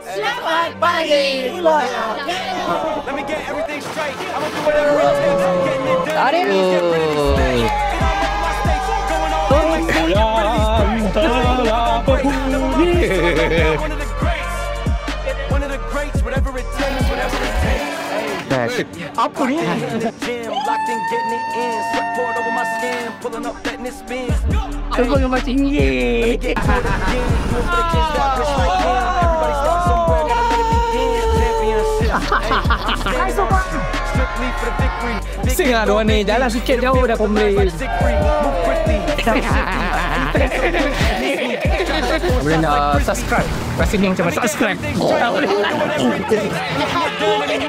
Selamat pagi. Let me get everything straight. I'm gonna do whatever it takes. Getting it done. Get rid of this state. Get on over my stakes. Going all in like one of the greats. One of the greats. Whatever it takes. Whatever it takes. Apa ni? Gym locked in, getting it in. Sweat poured over my skin. Pulling up, letting it spin. Tunggu yang masih tinggi. Let me get caught again. Do it for the kids that wish like him. Everybody starting somewhere. Gotta let it begin. Championship. Strictly for the victory. Sing lah dua ni. Jalan sikit jauh dah komplain. Boleh nak subscribe. Rasanya macam subscribe.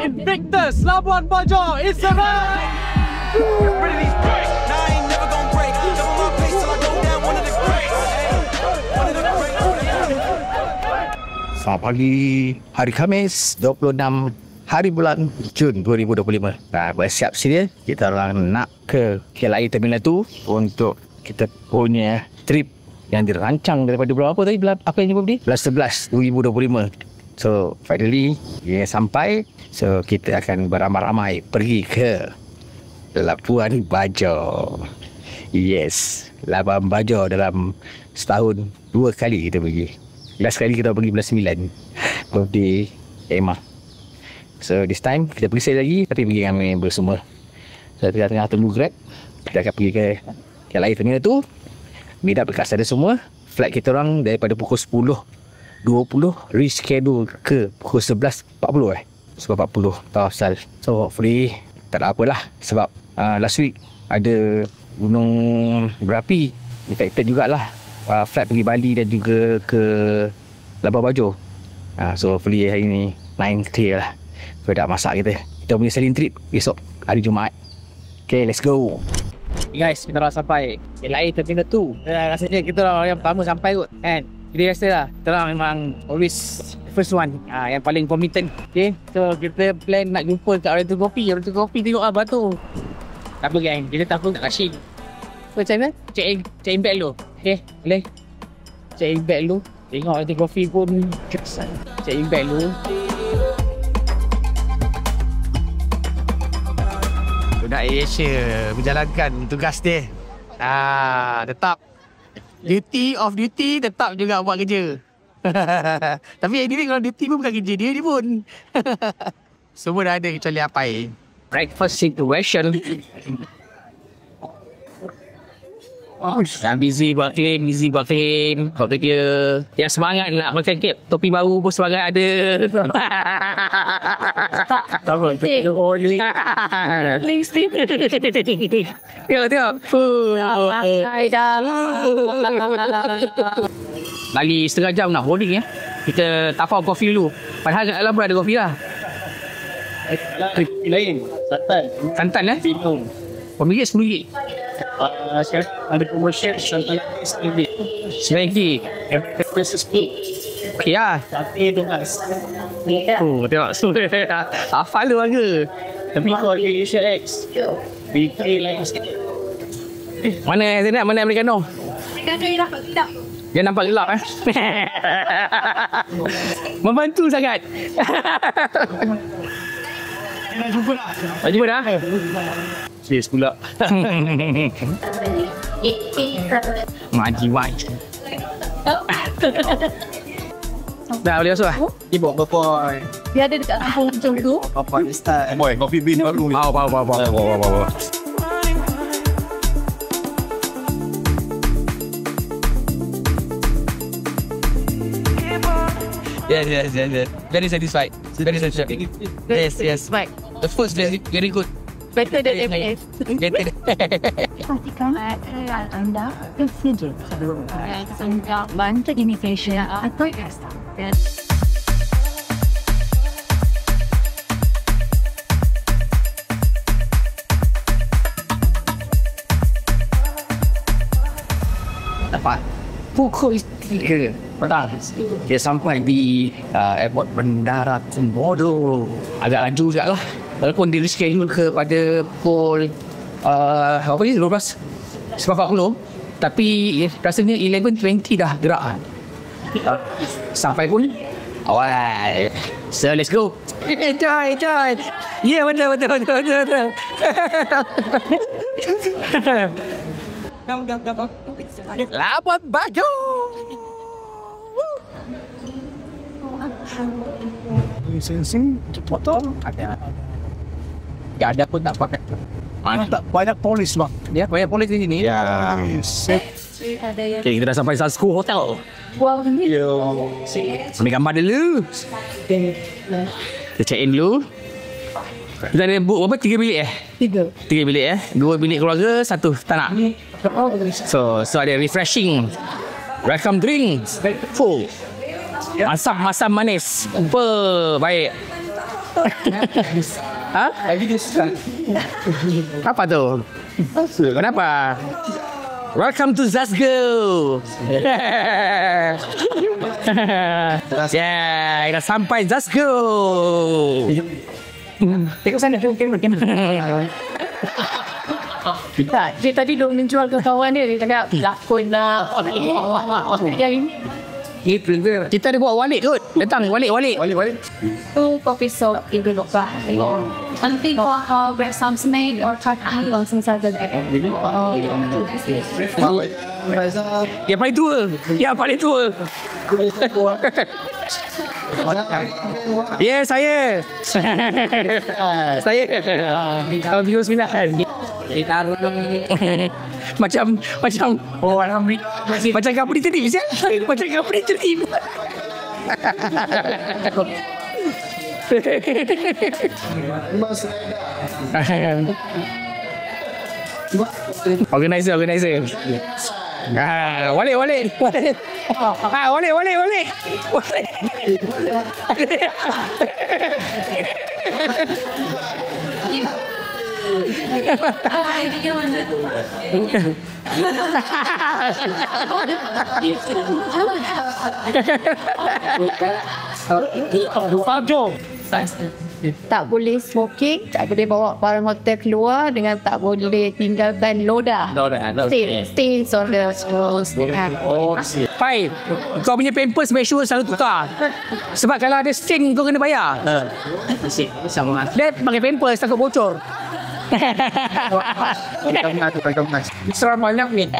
Invictus Labuan Bajo is a ride. Selamat pagi, hari Khamis 26 hari bulan Jun 2025. Bersiap sedia, kita orang nak ke KLIA Terminal 2 untuk kita punya trip yang dirancang daripada berapa tadi? Apa yang jumpa tadi? 11 2025. So finally kita sampai. So kita akan beramai-ramai pergi ke Labuan Bajo. Yes, Labuan Bajo dalam setahun 2 kali kita pergi. Last kali kita pergi bulan 9, birthday Emma. So this time kita pergi sekali lagi, tapi pergi dengan member semua. So tengah-tengah tunggu Grab, kita akan pergi ke KLIA Terminal tu, meet up dekat sana semua. Flight kita orang daripada pukul 10.20 reschedule ke pukul 11.40 sebab 40 tahu asal. So hopefully tak ada apalah, sebab last week ada gunung berapi, affected jugalah flight pergi Bali dan juga ke Labuan Bajo. So hopefully hari ni 9 clear lah. So dah masak kita punya sailing trip besok hari Jumaat. Okay, let's go. Guys, kita dah sampai KLIA Terminal 2. Rasanya kita orang yang pertama sampai kot kan. Jadi rasa lah kita orang memang always the first one, yang paling committed. Okay, so kita plan nak jumpa kat Oriental Coffee. Oriental Coffee tengok lah batu. Tak apa gang, kita takut nak kasih. Macam mana? Check in bag dulu. Okay, boleh? Check in bag dulu. Tengok Oriental Coffee pun kesan. Check in bag dulu. Budak Asia menjalankan tugas dia. Tetap duty of duty, tetap juga buat kerja. Tapi yang ini kalau duty pun bukan kerja dia ni pun. Semua dah ada kecuali Apai. Breakfast situation. Yang busy buat film. Waktu dia yang semangat nak makan kek topi baru pun semangat ada. Tak apa. Tengok. Lagi setengah jam nak boarding ya. Kita tapau kopi dulu. Padahal kat dalam pun ada kopi lah. Lain, Santan minum. RM10, RM10. Sekarang ada promotion santan RM9. RM9. Princess Food. Okey lah. Sate Dongas. Tengok. Hafal lu harga. Tapi kalau Asia X, BK lain sikit. Mana Zainab? Mana Americano? Dia nampak gelap Membantu sangat. Nak jumpa dah. Tak jumpa dah? Serius pula. Maji waj. Dah boleh masuk lah? Dia bawa berapa? Dia ada dekat kampung macam tu. Apa ni start? Boy, coffee bean baru. Bawa. Yes. Very satisfied. Yes. Baik. The food is very good. Better than MS. Better. Pastikan anda tersedia. Anda bantu ini facial atau custom. Dapat pukul 3 petang. Dia sampai di airport Bandara Komodo. Agak laju juga lah. Walaupun dia reschedule kepada pukul 12.40, tapi rasanya 11.20 dah gerak. Sampai pun Alright. So let's go. Join. Ya, betul. 8 baju. Lisensi potong ada. Tak ada pun tak pakai. Tak banyak polis bang. Ya, banyak polis di sini. Ya. Ada yang Okay, kita dah sampai Zasco Hotel. buang ni. Ambil gambar dulu. Kita check in dulu. Kita ada book berapa? 3 bilik 3 bilik 2 bilik keluarga, 1 tak nak. So ada refreshing, welcome drinks, full, masam manis, baik. Ha? Apa tu? Kenapa? Welcome to Zasgo. Yeah, dah sampai Zasgo. Tengok sana, tengok. Dia tadi duk menjual ke kawan dia. Dia cakap lakon lah. Yang Kita ada bawa Walid kot. Datang Walid. tu coffee shop itu lupa. Nanti kau grab some snack or try langsung saja. Yang paling tua. Ya, saya. Bismillah. Macam orang macam company tadi sial. Macam company tadi. Organizer. Walid. Walid. Tak boleh smoking, tak boleh bawa barang hotel keluar dengan tak boleh tinggalkan loda. Stains on the Pai, kau punya pampers make sure selalu tukar. Sebab kalau ada stain kau kena bayar. Sama. Dia pakai pampers takut bocor. Seram banyak ni.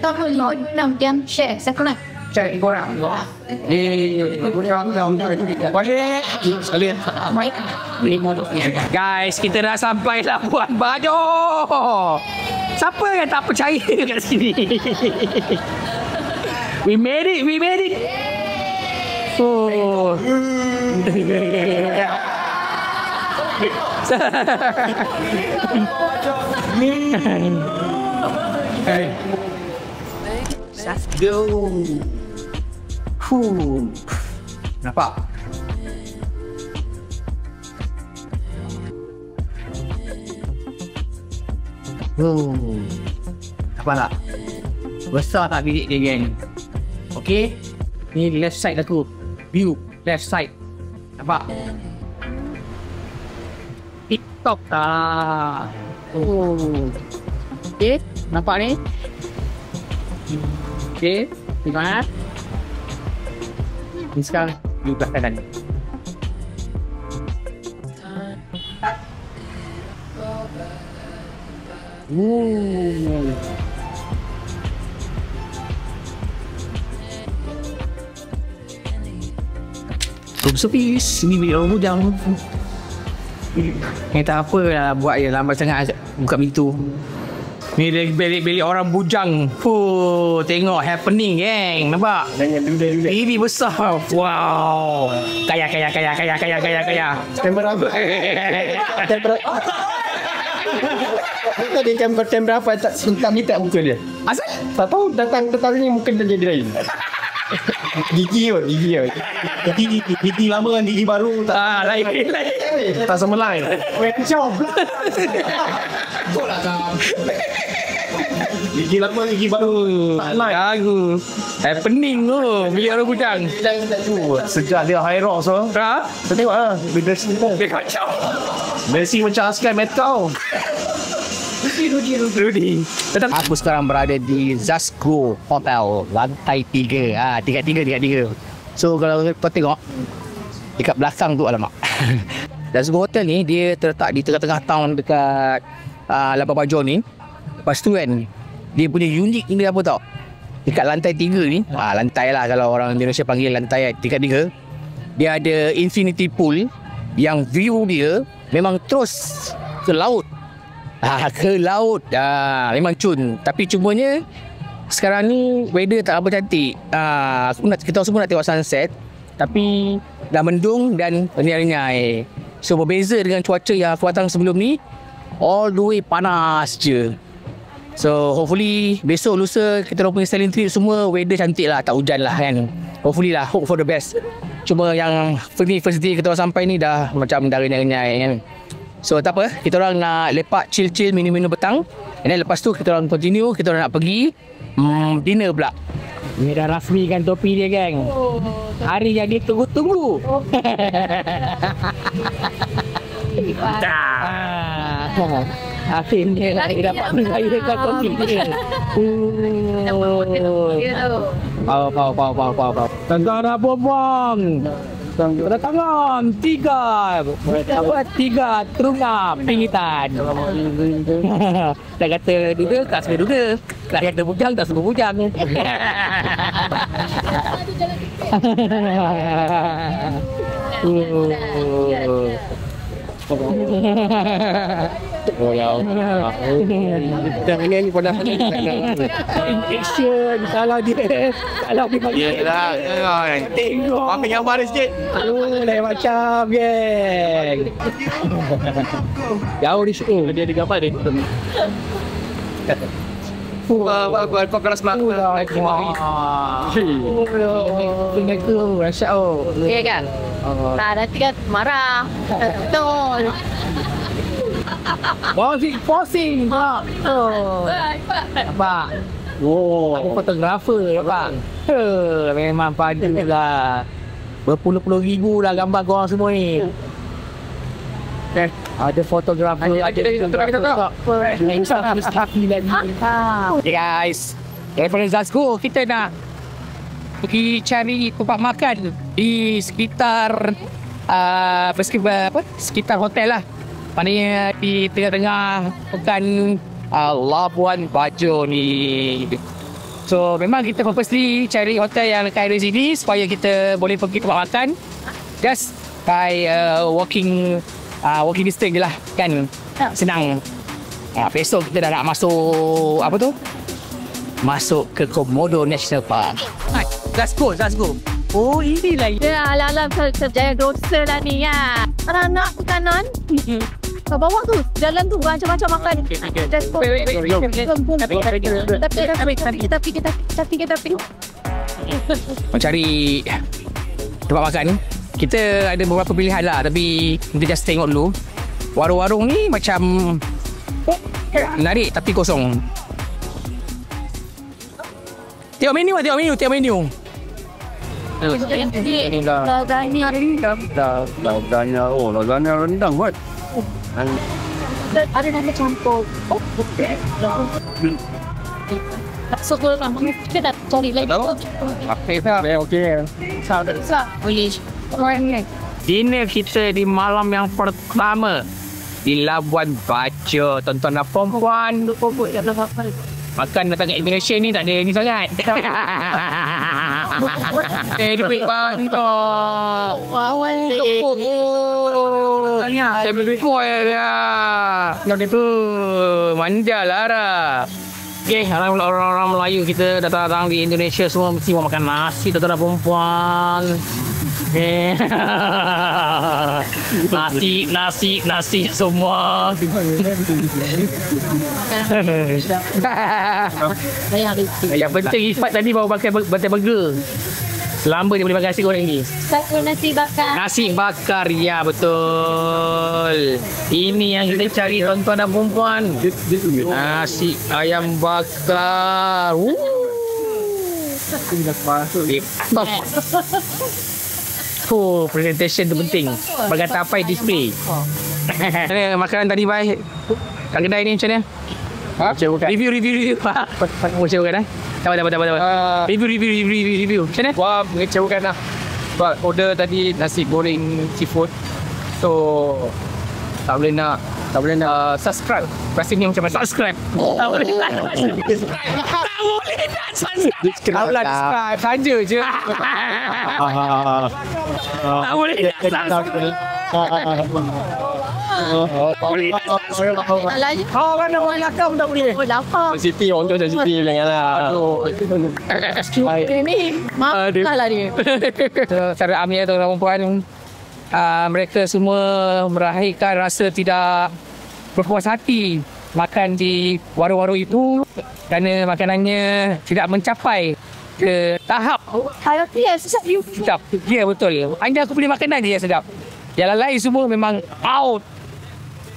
Tak boleh 6 jam share. Saya kena Cari korang. Guys, kita dah sampai Labuan Bajo. Siapa yang tak percaya kat sini? We made it. Oh. Let's go. Nampak? Nampak tak? Besar tak bilik dia, geng? Okay? Ni left side aku. View. Left side. Nampak? TikTok tak? Okay? Nampak ni? Okay? Tengok. Ni sekarang di belah kanan. Room service. Ni bilik orang bujang. Ni tak apa lah, buat je lambat sangat buka pintu. Ni bilik-bilik orang bujang. Tengok happening, geng. Nampak? TV besar. Wow. Kaya. Kamera tadi kamera apa tak minta muka dia. Asal? Tak tahu datang ni muka dia jadi lain. Gigi. Gigi lama kan gigi baru tak Lain. tak sama lain. Job. Gigi lama gigi baru tak lain. Aku happening tu. Bilik orang bujang. Sejak dia high rock so. Ha? Kau tengok lah. Dia Dia kacau. Messi macam askar metal. Rudy. Aku sekarang berada di Zasco Hotel lantai 3. Tiga. So kalau kau tengok dekat belakang tu, alamak. Zasco Hotel ni dia terletak di tengah-tengah town dekat Labuan Bajo ni. Lepas tu kan dia punya unik ni apa tau? Dekat lantai 3 ni, lantai lah kalau orang Indonesia panggil lantai tingkat 3. Dia ada infinity pool yang view dia memang terus ke laut. Ke laut. Memang cun. Tapi cumanya sekarang ni weather tak apa cantik. Kita semua nak tengok sunset, tapi dah mendung dan renyai-renyai. So berbeza dengan cuaca yang aku datang sebelum ni, all the way panas je. So hopefully besok lusa kita orang punya sailing trip semua weather cantik lah, tak hujan lah kan. Hopefully lah, hope for the best. Cuma yang first day kita orang sampai ni dah macam dah renyai-renyai kan. So tak apa, kita orang nak lepak chill-chill minum-minum petang. And then lepas tu kita orang continue, kita orang nak pergi dinner pula. Ni dah rasmikan topi dia geng. Hari yang dia tunggu-tunggu. Akhirnya lagi dapat mengairkan topi dia. Pau. Tentara bombong. Tangan 3 terunga pingitan. Dah kata duda tak semua duda, dah kata bujang tak semua bujang. Oh ya. Dan ini pada action kalau dia bagi. Yelah. Tengok. Ambil gambar dia sikit. Lain macam geng. Jauh di situ. Dia ada gambar dia. Kau keras mak. Tengok tu rasyat oh. Ya kan? Nanti kan marah. Betul. Posing. Nampak? Aku fotografer nampak? Memang padu lah. Berpuluh-puluh ribu lah gambar korang semua ni. Ada fotografer. Okay guys, daripada Zasco kita nak pergi cari tempat makan di sekitar sekitar hotel lah. Maknanya di tengah-tengah pekan Labuan Bajo ni. So memang kita purposely cari hotel yang dekat area sini supaya kita boleh pergi tempat makan just by walking distance je lah kan. Senang. Besok kita dah nak masuk apa tu? Masuk ke Komodo National Park. Let's go. Oh ini lagi. Ya alam kerja dosa lah ni ya. Anak ke kanan. Ke bawah tu. Jalan tu macam-macam makan. Let's go. Tapi Mencari tempat makan. Kita ada beberapa pilihan lah, tapi kita just tengok dulu. Warung-warung ni macam menarik tapi kosong. Tengok menu. Lasagna rendang buat. ada nama campur. So kalau kita dah cari lagi. Okey. Boleh. Dinner kita di malam yang pertama di Labuan Bajo, tuan-tuan dan perempuan. Makan datang kat Indonesia ni tak ada ni sangat. Duit bang tu. Saya beli foil ya. Yang itu manja Lara. Okay, orang-orang Melayu kita datang di Indonesia semua mesti mau makan nasi, tuan-tuan dan perempuan. Nasi semua. Yang penting Ifat tadi baru pakai bantai burger. Selamba dia boleh makan nasi goreng ni. Nasi bakar. Nasi bakar, ya betul. Ini yang kita cari tuan-tuan dan perempuan. Nasi ayam bakar. Presentation tu penting. Bagai tapai display. Makanan tadi baik. Kat kedai ni macam mana? Kecewakan. Review. Kecewakan Dapat. Review. Macam mana? Wah, mengecewakan lah. Sebab order tadi nasi goreng seafood. So tak boleh nak subscribe. Rasanya macam mana? Subscribe. Tak boleh nak Kalau lah subscribe saja je. Tak boleh nak Salahnya. Kau kan nak main lakam tak boleh. Oh, lapar. Siti, orang tu macam Siti janganlah. Ini maafkanlah dia. Cara Amir atau orang perempuan, mereka semua merahaikan rasa tidak berpuas hati makan di warung-warung itu kerana makanannya tidak mencapai ke tahap Kalau dia sedap you. sedap. Ya, betul. Hanya aku beli makanan je yang sedap. Yang lain semua memang out.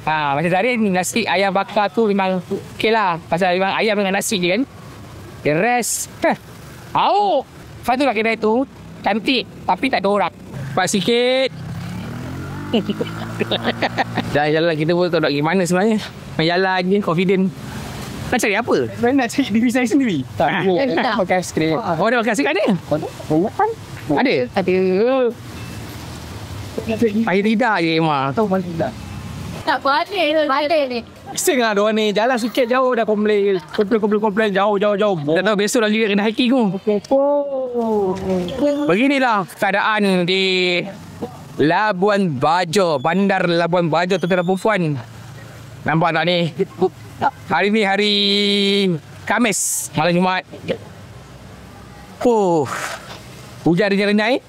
Macam tadi nasi ayam bakar tu memang okey lah. Pasal memang ayam dengan nasi je kan. The rest out. Lepas tu lah kedai tu cantik tapi tak ada orang. Cepat sikit. Dan jalan kita pun tak nak pergi mana sebenarnya. Main jalan je, confident. Nak cari apa? Saya nak cari diri saya sendiri. Tak. Tak. Makan skrin. Oh, ada makan sikit ada? Ada? Ada. Pahit tidak je Emma. Tahu mana tidak. Tak balik ni. Bising lah diorang ni. Jalan sikit jauh dah komplain. Komplain jauh. Tak tahu besok lagi kena hiking tu. Beginilah keadaan di Labuan Bajo, Bandar Labuan Bajo, tuan-tuan dan puan. Nampak tak ni? Hari ni hari Khamis, malam Jumaat. Hujan renyai.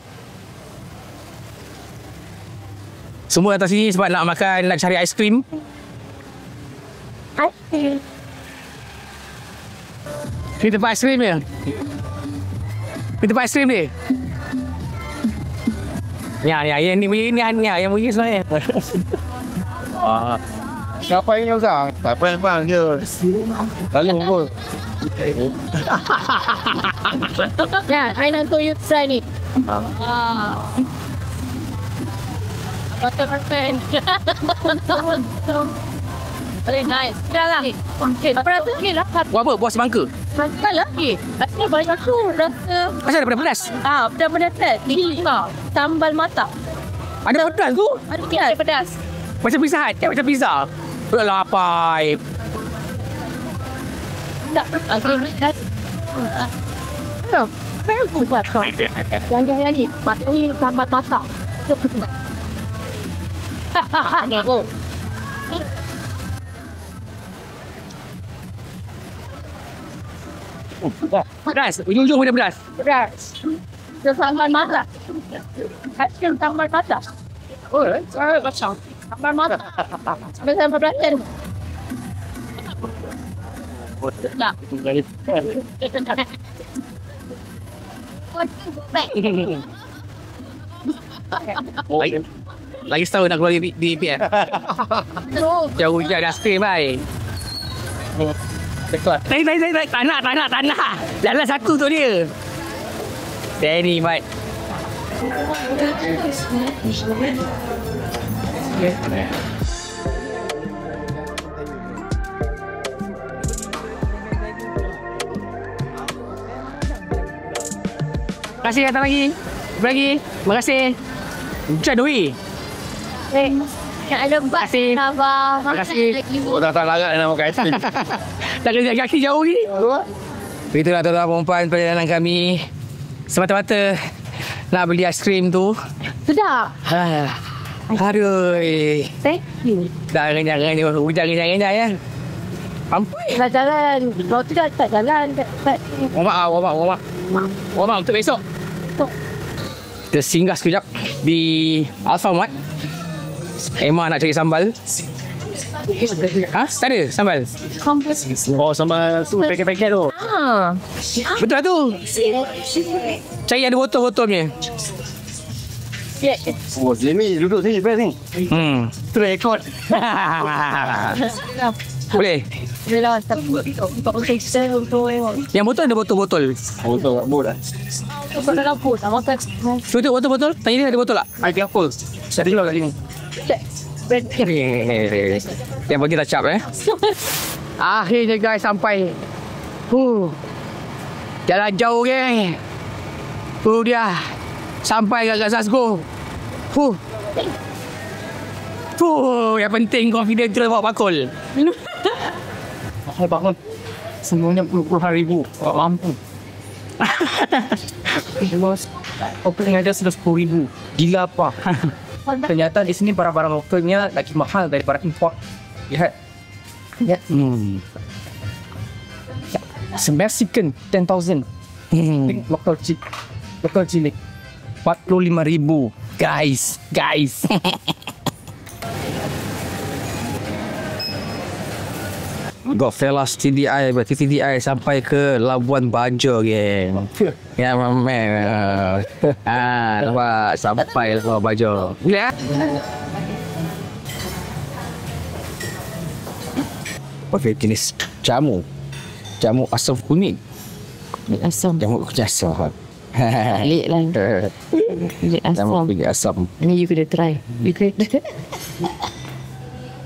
Semua atas sini sebab nak makan, nak cari aiskrim. Ni tempat aiskrim dia. Ni tempat aiskrim dia. Ya, yang ni yang bagi sebenarnya. Siapa yang usah? Siapa yang bang je. Lalu pun. Ya, I nak tu you try ni. Betul. Very nice. Dah lah. Okay, berapa lagi lah? Buat apa? Buat semangka? Berapa lagi? Rasanya banyak tu. Rasa Macam ada pedas? pedas-pedas teh. Lima. Sambal mata. Ada pedas tu? Ada pedas. Macam Pizza Hut? Macam pizza? Alah, apa? Tak. Aku buat kau. Yang ni. Masa ni sambal mata. Ni aku. Pedas? Ujung-ujung pun ada pedas? Pedas. Dia sambal mata. Kasih sambal mata. Oh, saya macam sambal mata. Sampai sambal pedas. Tak. Lagi setahun nak keluar di PL. Jauh hujan dah spray baik. Naik. Tak nak. Jalan satu tu dia. Steady, mate. Terima kasih datang lagi. Terima kasih. Hujan doi. Ada bas. Sabar. Terima kasih. Oh, tak larat nak makan aiskrim. Tak kena kaki jauh ni. Begitulah tuan-tuan perempuan perjalanan kami. Semata-mata nak beli aiskrim tu. Sedap. Aduh. Thank you. Dah renyah-renyah. Hujan renyah-renyah ya. Ampai. Dah jalan. Kalau tidak tak jalan. Warm up untuk besok. Kita singgah sekejap di Alfamart. Emma nak cari sambal. Tak ada sambal? Oh, sambal tu paket-paket tu. Betul lah tu. Cari ada botol-botolnya. Oh, sini duduk sini, best ni. Tu rekod. Boleh? Yang botol ada botol-botol. Oh, tu buat dah. Tu botol-botol. Tanya dia ada botol tak? Ada apa? Saya tinggal kat sini. Yang bagi tak cap Akhirnya guys sampai. Jalan jauh geng. Dia sampai ke Glasgow. Yang penting confident tu bawa bakul. Mahal banget. Semuanya RM10,000. Tak mampu. Bos, opening aja sudah RM10,000. Gila apa? Ternyata di sini barang-barang lokalnya lagi mahal daripada import. Lihat. Ya. Mexican 10,000. Local chili. 45,000. Guys. Godfellas TDI, berarti TDI sampai ke Labuan Bajo geng. Ya memang. Nampak sampai Labuan Bajo. Lihat. Apa jenis jamu asam kuning. Asam. Jamu asam. Pelik lah. Jamu kuning asam. Ni you kena try.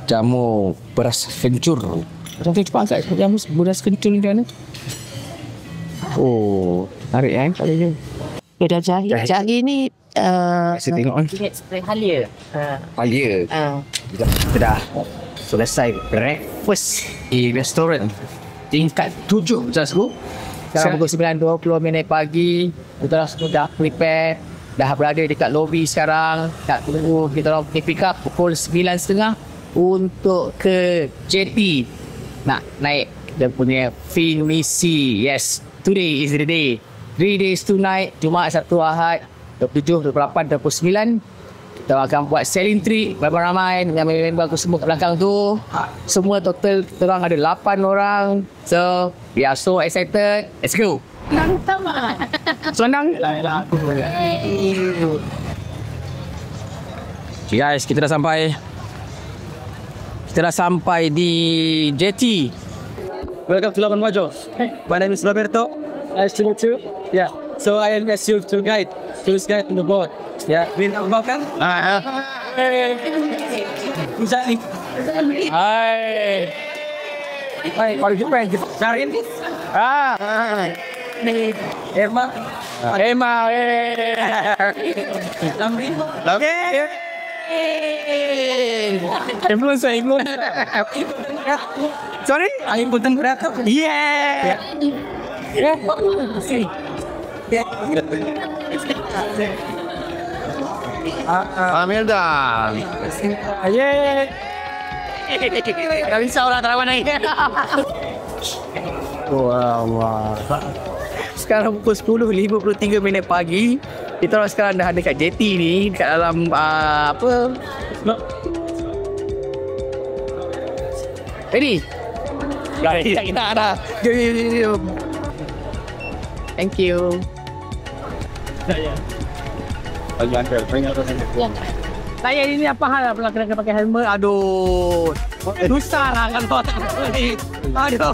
Jamu beras kencur. Cepat kat jamu beras kencur ni mana? Tarik kalau je. Dah jahe ni saya tengok spray halia. Halia. Kita dah selesai breakfast di restoran tingkat 7 Glasgow. Sekarang pukul 9.20 pagi. Kita dah prepare. Dah berada dekat lobby sekarang. Tak tunggu kita orang pick up pukul 9.30 untuk ke JT. Nak naik dia punya Finmisi. Yes, today is the day. 3 days 2 night, Jumaat, Sabtu, Ahad, 27, 28, 29. Kita akan buat selling trip ramai-ramai dengan member aku semua kat belakang tu. Semua total kita orang ada 8 orang. So, we are so excited. Let's go. Senang. Okay guys, kita dah sampai di JT. Welcome to Labuan Bajo. My name is Roberto. Nice to meet you. Yeah. So I am as your tour guide on the boat. Yeah. Bin Abang kan? Exactly. Hai. Kalau jumpa cariin. Emma. Influencer. Sorry? I'm putting berapa? Yeah. Amelda. Yeah. Tak bisa orang terawan lagi. Wah. Sekarang pukul 10.53 pagi. Kita orang sekarang dah dekat JT ni, dekat dalam apa? Ready? Kita dah. Jom. Thank you. Saya ini apa hal pernah kena pakai helmet? Aduh. Susah lah kalau tak boleh. Aduh.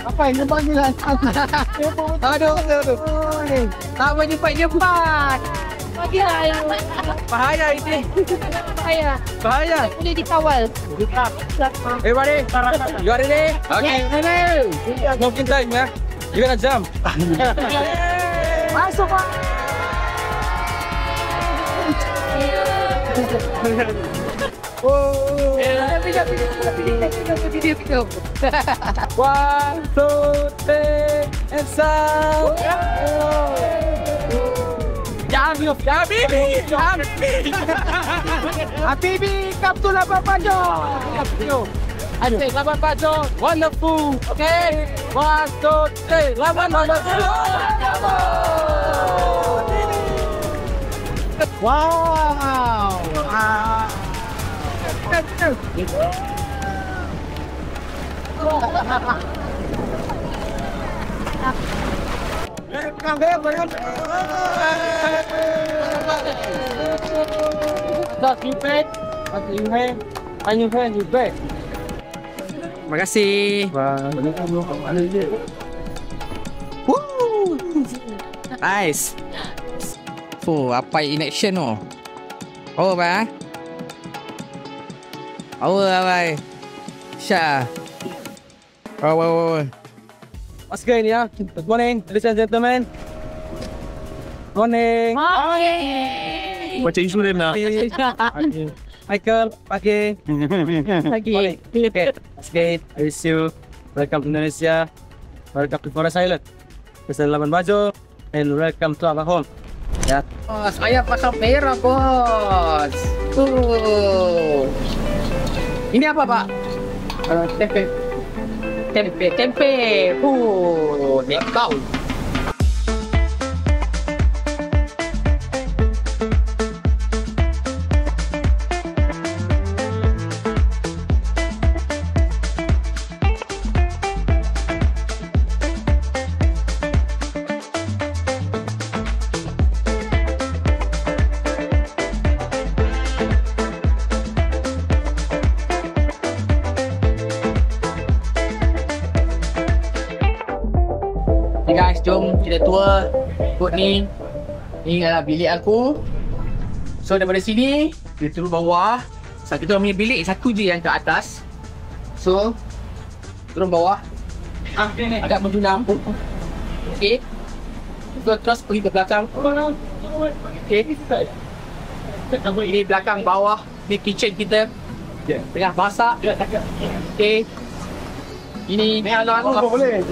Apa yang panggilan? Aduh. Tak boleh cepat. Bahaya ini. Bahaya. Boleh dikawal. Everybody, you are ready? Okay. Smoking time, ya. You gonna jump. Masuk Pak. One, two, three, and sound. Habibi, come to Labuan Bajo. Aduh, Labuan Bajo, wonderful. Okay, 1, 2, 3, Labuan Bajo. Wow. Terima kasih. Woo. Nice. Apa in action tu? Oh, apa? Power lah, bhai. Syah. Oh. Once again, yeah. Good morning, ladies and gentlemen. Morning. Macam insulin lah. Michael, pagi. Lagi. Okay. Once again, I wish you welcome to Indonesia. Welcome to Forest Island. Keselamatan baju and welcome to our home. Ya. Bos, ayam pasang merah, bos. Ini apa, Pak? Tempe. Tempe. Nekau. Okay guys, jom kita tour kot ni. Ni adalah bilik aku. So daripada sini kita turun bawah. So kita punya bilik satu je yang ke atas. So turun bawah. Agak menjulang. Okay. So terus pergi ke belakang. Okay. Ini belakang bawah. Ni kitchen kita. Tengah masak. Okay. Ini boleh.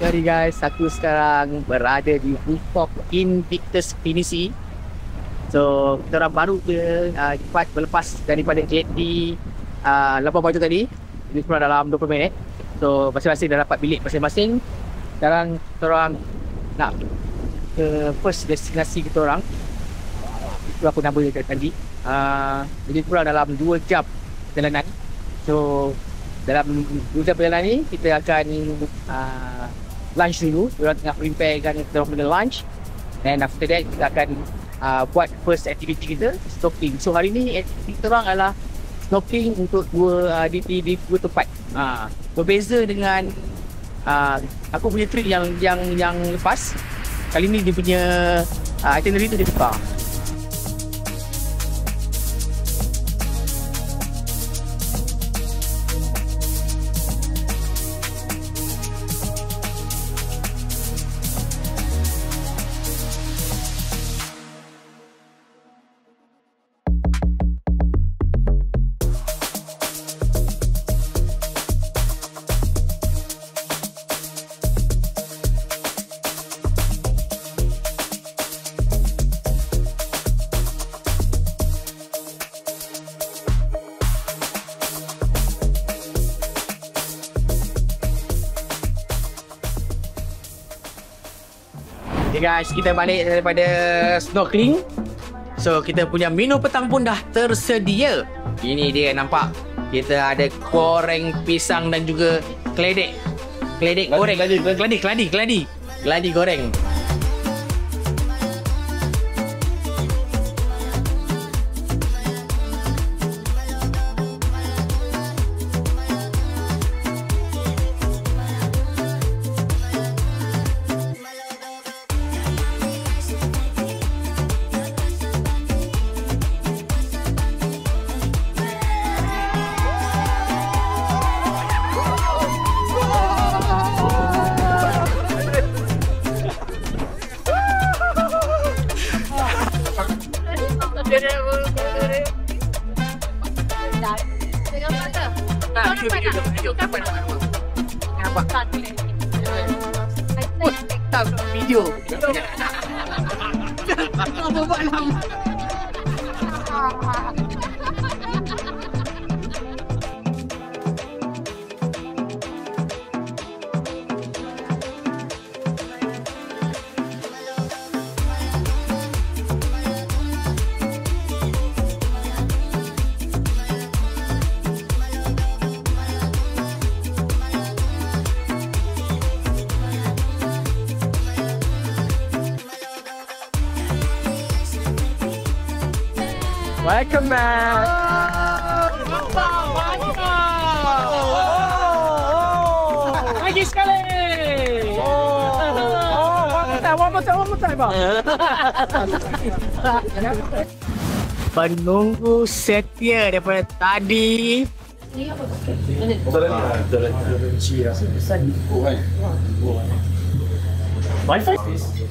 Jadi guys, aku sekarang berada di rooftop Invictus Pinisi. So, kita orang baru je cepat berlepas daripada jetty Labuan Bajo tadi. Ini kurang dalam 20 minit. So, masing-masing dah dapat bilik masing-masing. Sekarang kita orang nak ke first destinasi kita orang. Itu aku nama dia tadi. Jadi kurang dalam 2 jam perjalanan. So, dalam 2 jam perjalanan ni kita akan lunch dulu. Kita tengah preparekan kita punya lunch. And after that kita akan buat first activity kita, snorkeling. So hari ni aktiviti kita orang adalah snorkeling untuk di dua tempat. Berbeza dengan aku punya trip yang lepas. Kali ni dia punya itinerary tu dia tukar. Okay guys, kita balik daripada snorkeling. So kita punya minum petang pun dah tersedia. Ini dia nampak. Kita ada goreng pisang dan juga keledek. Keledek goreng. Keladi goreng. Video. Welcome back. Lagi sekali. One more time, bang. Penunggu setia daripada tadi. Wi-Fi?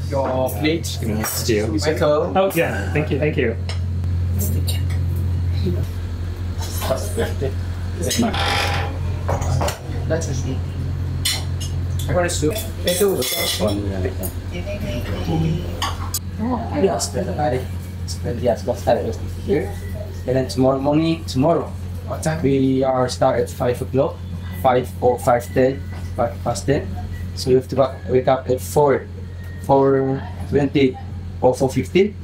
Your plate. Michael. Oh yeah, thank you. That's a soup. I got a soup. Yes, let's start it here. And then tomorrow morning, what time? We are start at 5 o'clock, 5 or 5:10, 5:10. So you have to wake up at 4:20 or 4:15.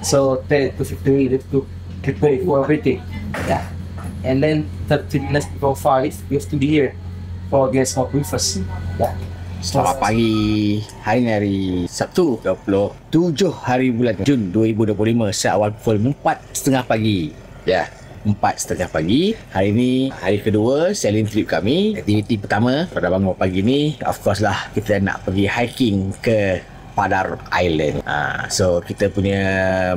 So 10 to 15 minutes to prepare for everything. Yeah. And then 30 minutes before 5, you have to be here for guest of breakfast. Yeah. Selamat pagi. Hari ni hari Sabtu 27 hari bulan Jun 2025 seawal pukul 4.30 pagi. Ya, 4.30 pagi. Hari ni hari kedua sailing trip kami. Aktiviti pertama pada bangun pagi ni, of course lah, kita nak pergi hiking ke Padar Island. So kita punya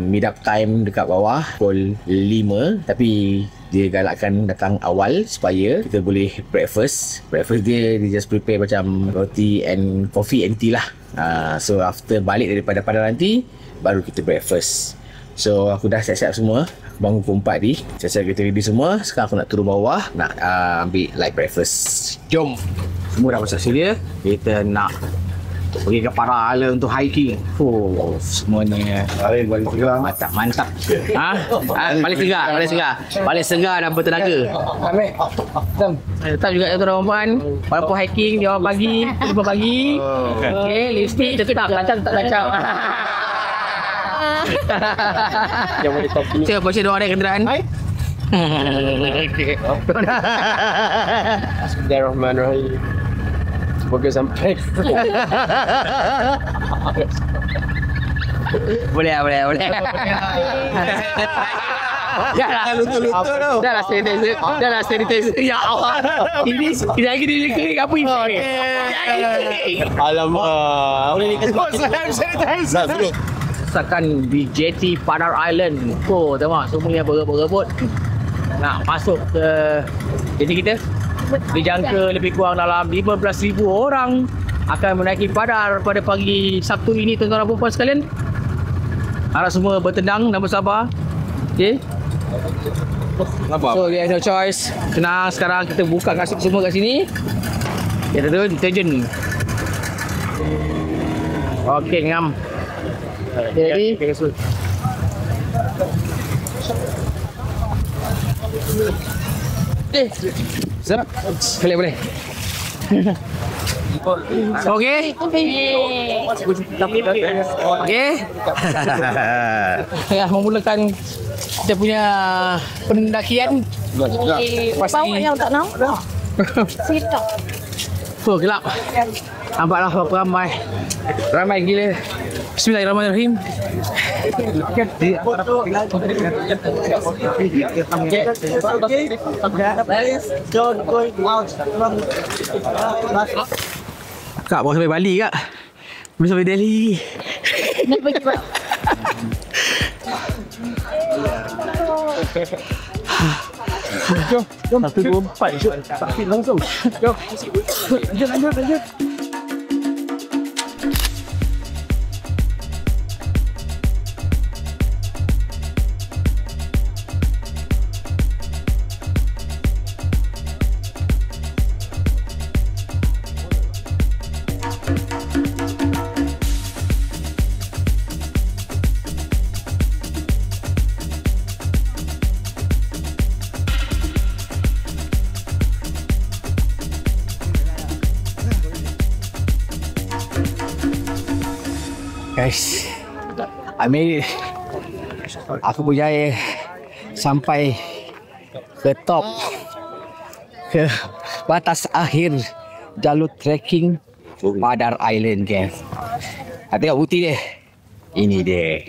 meet up time dekat bawah pukul 5, tapi dia galakkan datang awal supaya kita boleh breakfast. Breakfast dia just prepare macam roti and coffee and tea lah. So after balik daripada Padar nanti baru kita breakfast. So aku dah siap-siap semua. Aku bangun pukul 4 ni. Siap-siap kita ready semua. Sekarang aku nak turun bawah, nak ambil light breakfast. Jom. Semua dah pasal sedia. Kita nak pergi ke Padar Island untuk hiking. Semuanya mantap. Paling segar dan bertenaga. Tetap juga tuan-tuan puan. Walaupun hiking dia orang pagi, jumpa pagi. Okey, lipstick tetap kacau. Yang boleh top ni. Saya baca doa dari kenderaan. Bismillahirrahmanirrahim. Semoga sampai. Boleh. Dah lah sanitizer. Ya Allah. Ini lagi dia kering apa ini? Alamak. Boleh dikasih sanitizer dulu. Sakan di JT Padar Island. Tengok semuanya berebut. Nak masuk ke JT kita. Dijangka lebih kurang dalam 15,000 orang akan menaiki Padar pada pagi Sabtu ini, tuan-tuan dan puan sekalian. Harap semua bertenang dan bersabar. Okey. So there's no choice. Tenang, sekarang kita buka kasut semua kat sini. Kita tu deterjen. Okey, ngam. Jadi kasut. Boleh. Okey. Memulakan kita punya pendakian. Bawa yang tak nak. Siap. Gelap. Nampaklah berapa ramai gila. Bismillahirrahmanirrahim. Kak, bawa sampai Bali kak. Belum sampai Delhi. Nak pergi pak. Jom. 1, 2, 4. Jom. Takfit langsung. Jom. Lanjut. Guys, I made it. Aku berjaya sampai ke top, ke batas akhir jalur trekking Padar Island, guys. Tengok bukti dia. Ini dia.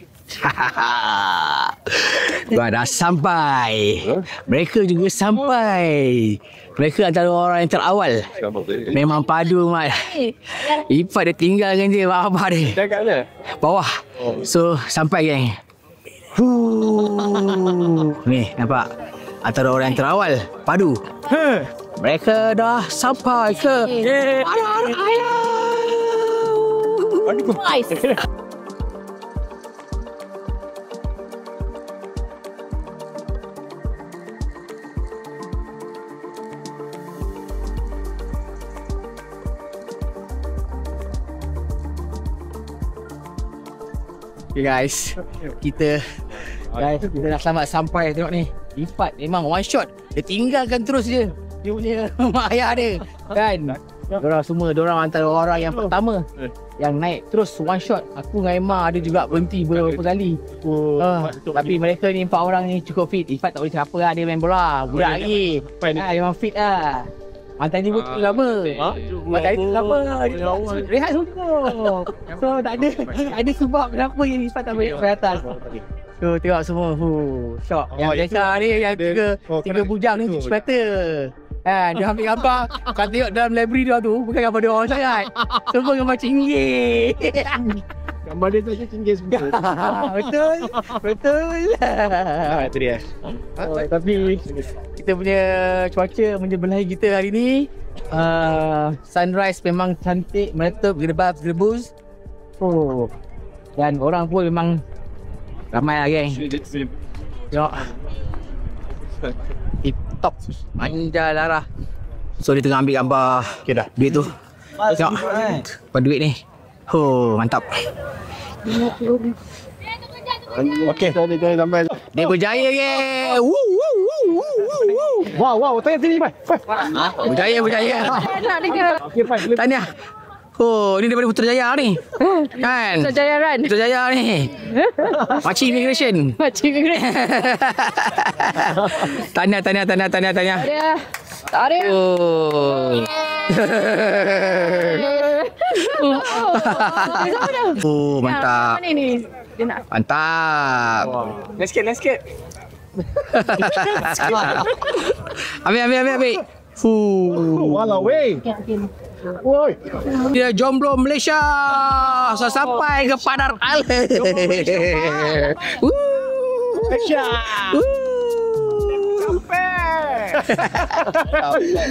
Dah sampai. Mereka juga sampai. Mereka antara orang yang terawal. Memang padu mat. Ifat dia tinggalkan je mak abah dia. Dah kat mana? Bawah. So sampai geng. Ni nampak. Antara orang yang terawal. Padu. Mereka dah sampai ke Padar Island. Nice. Okay guys, kita dah selamat sampai. Tengok ni, Ifat memang one shot. Dia tinggalkan terus je dia punya mak ayah dia kan. Diorang antara orang yang pertama yang naik terus one shot. Aku dengan Emma ada juga berhenti beberapa kali. Tapi mereka ni 4 orang ni cukup fit. Ifat tak boleh cakap apa lah, dia main bola budak lagi. Dia memang fit lah. Mantan ni pun lama. Mantan ni lama. Rehat semua. So tak ada sebab kenapa yang Ifat tak boleh ke atas. So tengok semua. Syok. Yang biasa ni yang tiga bujang ni 7 meter. Dia ambil gambar. Kau tengok dalam library dia tu, bukan gambar dia orang sangat. Semua gambar cinggir. Gambar dia tu tinggi semua. Betul. Itu dia. Tapi kita punya cuaca menyebelahi kita hari ni. Sunrise memang cantik, meletup, gerbus. Dan orang pun memang ramai lah geng. Tengok. Tip-top. Manja Lara. So dia tengah ambil gambar duit tu. Tengok. Apa duit ni. Mantap. Okey, kita sampai. Dia berjaya ke. Wow, tanya sini, Pai. Berjaya. Tahniah. Ni daripada Putrajaya ni. Kan? Putrajaya ni. Makcik Immigration. Tahniah. Tak ada. Mantap. Mana ni? Dia nak. Mantap. Let's get. Ambil. Walau weh. Woi. Dia jomblo Malaysia. So sampai ke Padar Island. Malaysia.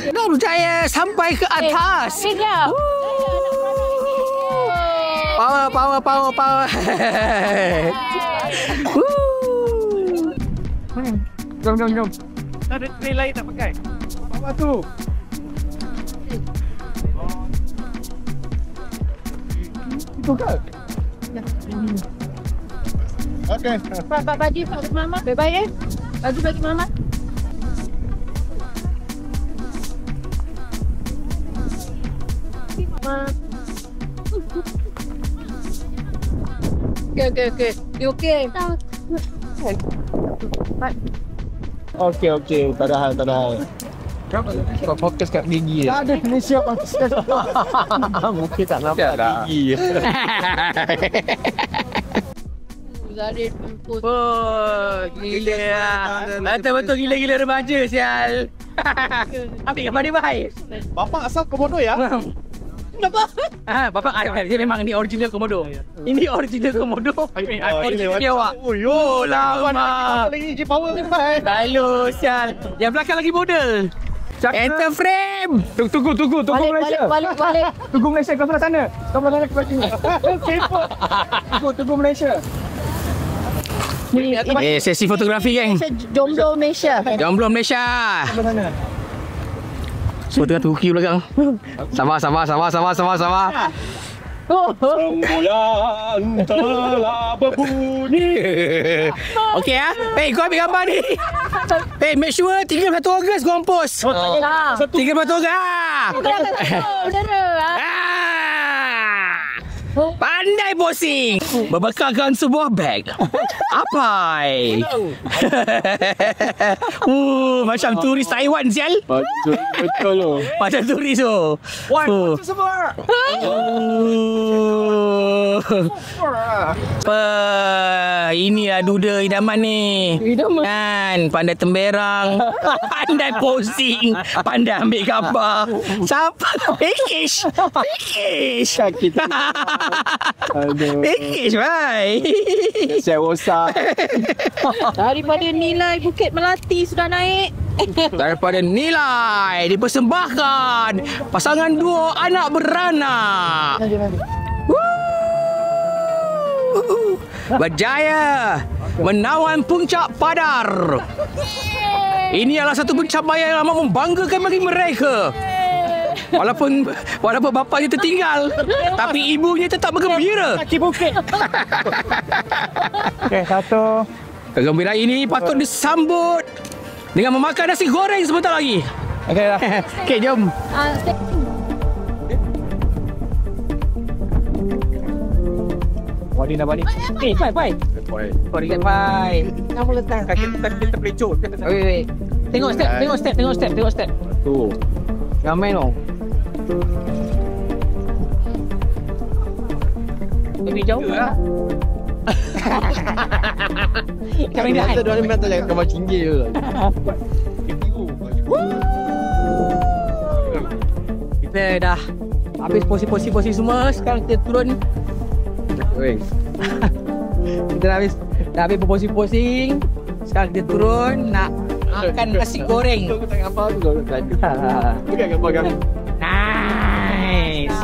Dah berjaya sampai ke atas. Power. Jom. Ada trail lain tak pakai. Apa tu? Itu ke? Okey. Bagi mama. Baik bagi mama. Okay. You okay? Okey. Tak ada hal. Kau fokus kat gigi je. Tak ada Malaysia fokus. Mungkin tak nampak gigi. Zarin pun. Gila. Betul gila remaja sial. Ambil gambar dia baik. Bapak asal Komodo ya? Bapak dia memang ni original Komodo. Ini original Komodo. Original awak. Lama. Lagi je power ke pai? Lalu sial. Yang belakang lagi model. Enter frame. Tunggu Malaysia. Balik. Tunggu Malaysia kau sebelah sana. Kau sebelah sana ke sini. Tunggu Malaysia. Sesi fotografi geng. Jomblo Malaysia. Sebelah sana. So tengah Turki belakang. Sabar. Sembulan telah berbunyi. Okey ah. Kau ambil gambar ni. Make sure 31 Ogos kau post. 31 Ogos. Pandai posing. Berbekalkan sebuah beg. Apai. Macam turis Taiwan sial. Betul loh. Macam turis tu. semua. Inilah duda idaman ni. Kan, pandai temberang, pandai posing, pandai ambil gambar. Siapa? Package. Kita. Aduh. Package, bye. Saya rosak. Daripada nilai Bukit Melati sudah naik. Daripada nilai dipersembahkan pasangan duo anak beranak. Berjaya menawan puncak Padar. Ini adalah satu pencapaian yang amat membanggakan bagi mereka. Walaupun bapaknya tertinggal, tapi ibunya tetap bergembira. Kaki bukit. Okey, satu. Kegembiraan ini patut disambut dengan memakan nasi goreng sebentar lagi. Okey dah. Okey, jom. Wadi nak balik. Pai. Kau ingat, Pai. Kamu letak kaki kita pelicot. Wait. Tengok step. Tu. Ramai no. Lebih jauh lah. Kami dah. Mata 2 meter jangan kau tinggi je. Kita dah habis posisi semua. Sekarang kita turun. Kita dah habis posing. Sekarang kita turun nak makan nasi goreng. Kau tak apa tu kau tadi. Bukan gambar kami. Nice.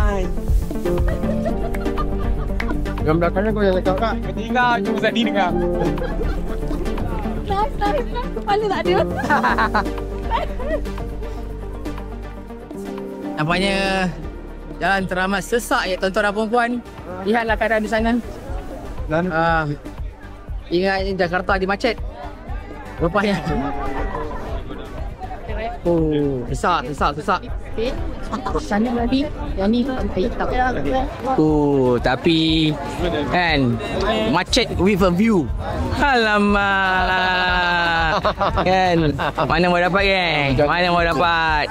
Gambar belakangnya kau yang cakap kak. Ketiga cuma Zadi dengar. Kepala tak ada. Nampaknya jalan teramat sesak ya tuan-tuan dan puan-puan. Lihatlah keadaan di sana. Dan Ingat Jakarta di macet. Rupanya. Sesak. Sana lagi. Yang ni tak. Tapi kan macet with a view. Alamak. Kan mana mau dapat geng? Mana mau dapat?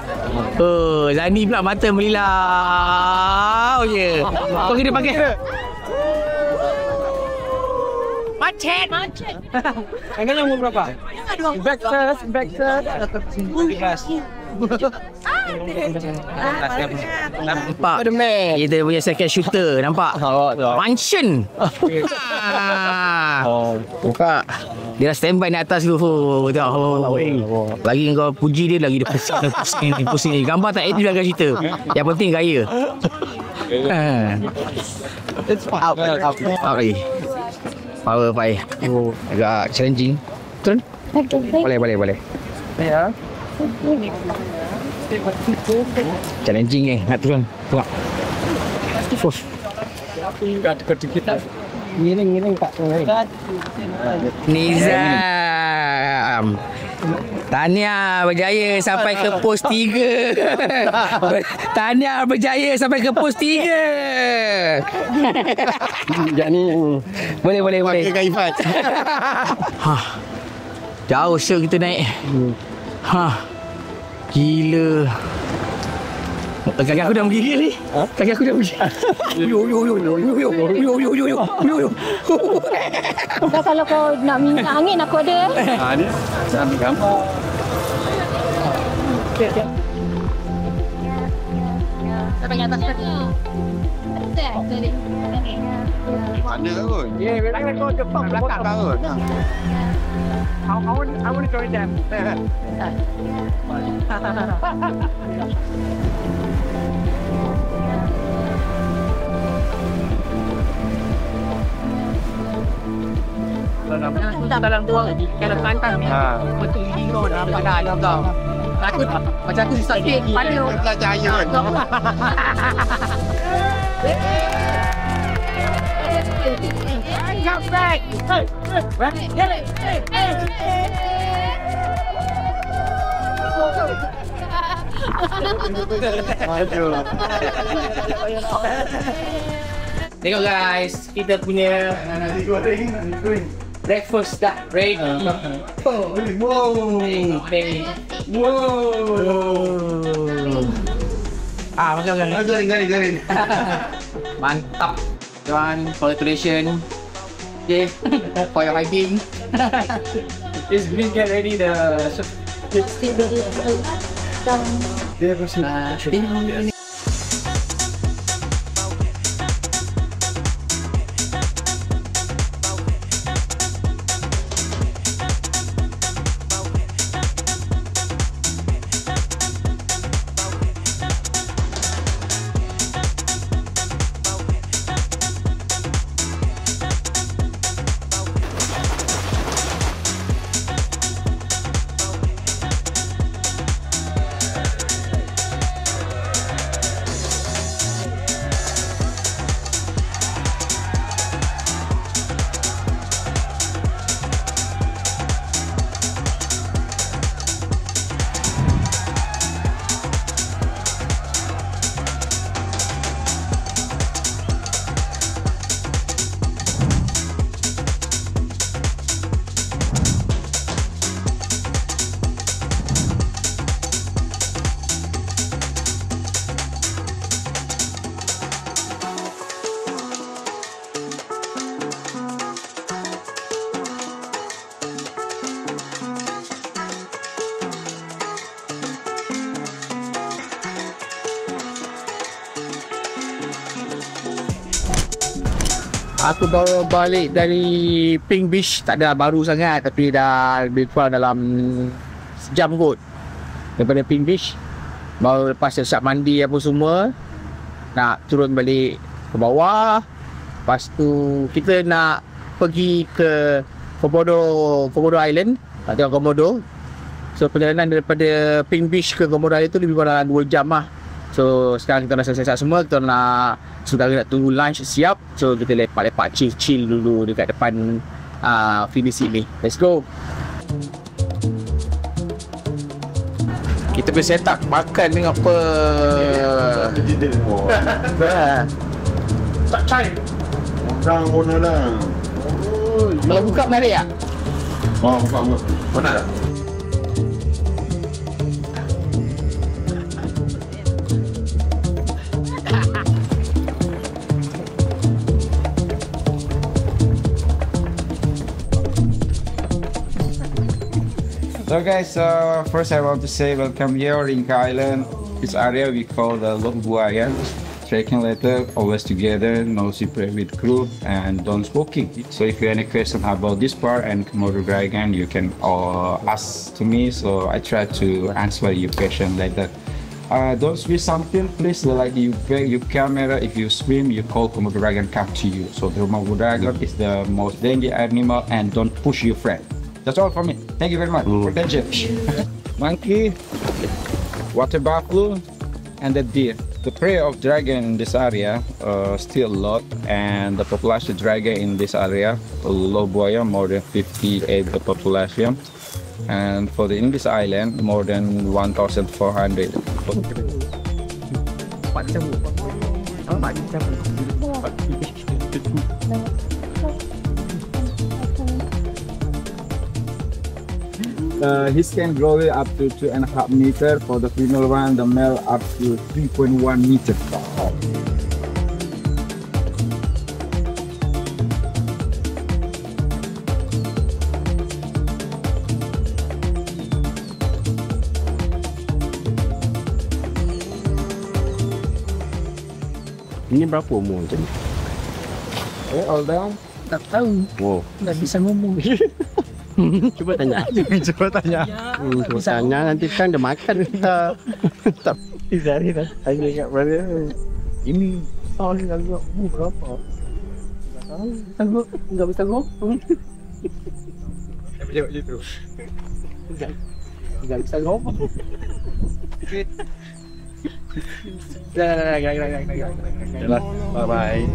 Zani pula mata melilau je. Kau kena pakai. Macet. Harganya umur berapa? Backstairs. Nampak? Kita punya second shooter. Nampak? Mansion. buka. Dia dah standby di atas tu. Tengok. Lagi kau puji dia lagi dia pusing. Gambar tak edit dalam cerita. Yang penting gaya. It's out lagi. Power Pai. Agak challenging. Turun? Boleh. Ya. Challenging nak turun. Tengok. Kita ngiring tak. Nizam. Tahniah berjaya sampai ke pos 3. Tahniah berjaya sampai ke pos 3. Sekejap ni. Boleh. Pakai kaifat. Jauh syok kita naik. Gila. Kaki aku dah menggigil ni. Kaki aku dah menggigil. Yo. Dah kalau kau nak minta angin aku ada. Ni saya ambil gambar. Sampai atas tadi. Mana kot? Yeah, belakang kau cepat belakang. kot. I want to join them. Dalam tuang kalau kelantang ni. Betul hero dah nampak dah ada kau. Takut macam aku susah sikit pada Belah cahaya kan. Come back. Get it. Tengok guys, kita punya Nasi goreng. breakfast dah ready. Wow. Makan. Garing. Mantap. Tuan, congratulations. Okay, for your hiking. Just please get ready the Aku baru balik dari Pink Beach. Tak ada baru sangat, tapi dah lebih kurang dalam sejam kot daripada Pink Beach. Baru lepas siap mandi apa semua, nak turun balik ke bawah. Lepas tu kita nak pergi ke Komodo Island, nak tengok Komodo. So perjalanan daripada Pink Beach ke Komodo Island tu lebih kurang 2 jam lah. So sekarang kita dah selesai semua, kita nak saudara nak tunggu lunch siap. So kita lepak-lepak chill dulu dekat depan finish ni. Let's go. Kita boleh set up makan dengan apa. Tak cai. Orang mana lah. Kalau buka menarik tak? Buka. Mana tak? So guys, first I want to say welcome here Rinka Island. This area we call the Lok Buaya. Trekking later, always together, no separate with crew, and don't smoking. So if you have any question about this part and Komodo dragon, you can ask to me. So I try to answer your question like that. Don't swim something, please. Like you break your camera. If you swim, you call Komodo dragon come to you. So the Komodo dragon is the most dangerous animal, and don't push your friend. That's all for me. Thank you very much for attention. Monkey, water buffalo, and the deer. The prey of dragon in this area still a lot, and the population dragon in this area, Lok Buaya, more than 58 the population, and for in this island more than 1,400. His can grow up to 2.5 meters. For the female one, the male up to 3.1 meters. Ini berapa umur macam ni? All down. Tak tahu. Wow. Tak bisa ngomong. Cuba tanya. Cuba tanya. Cuba tanya, nanti kan dia makan kita. Tak cari dah. Tanya kat mana. Ini tahun agak berapa? Enggak bisa ngomong. Tengok situ. Enggak bisa ngomong. Dah. Jalan. Bye bye.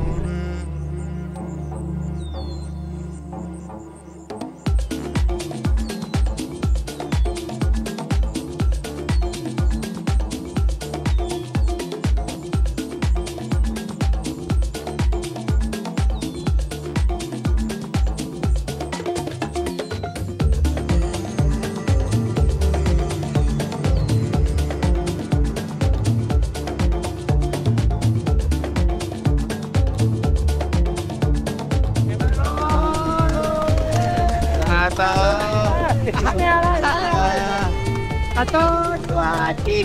1, 2, 3.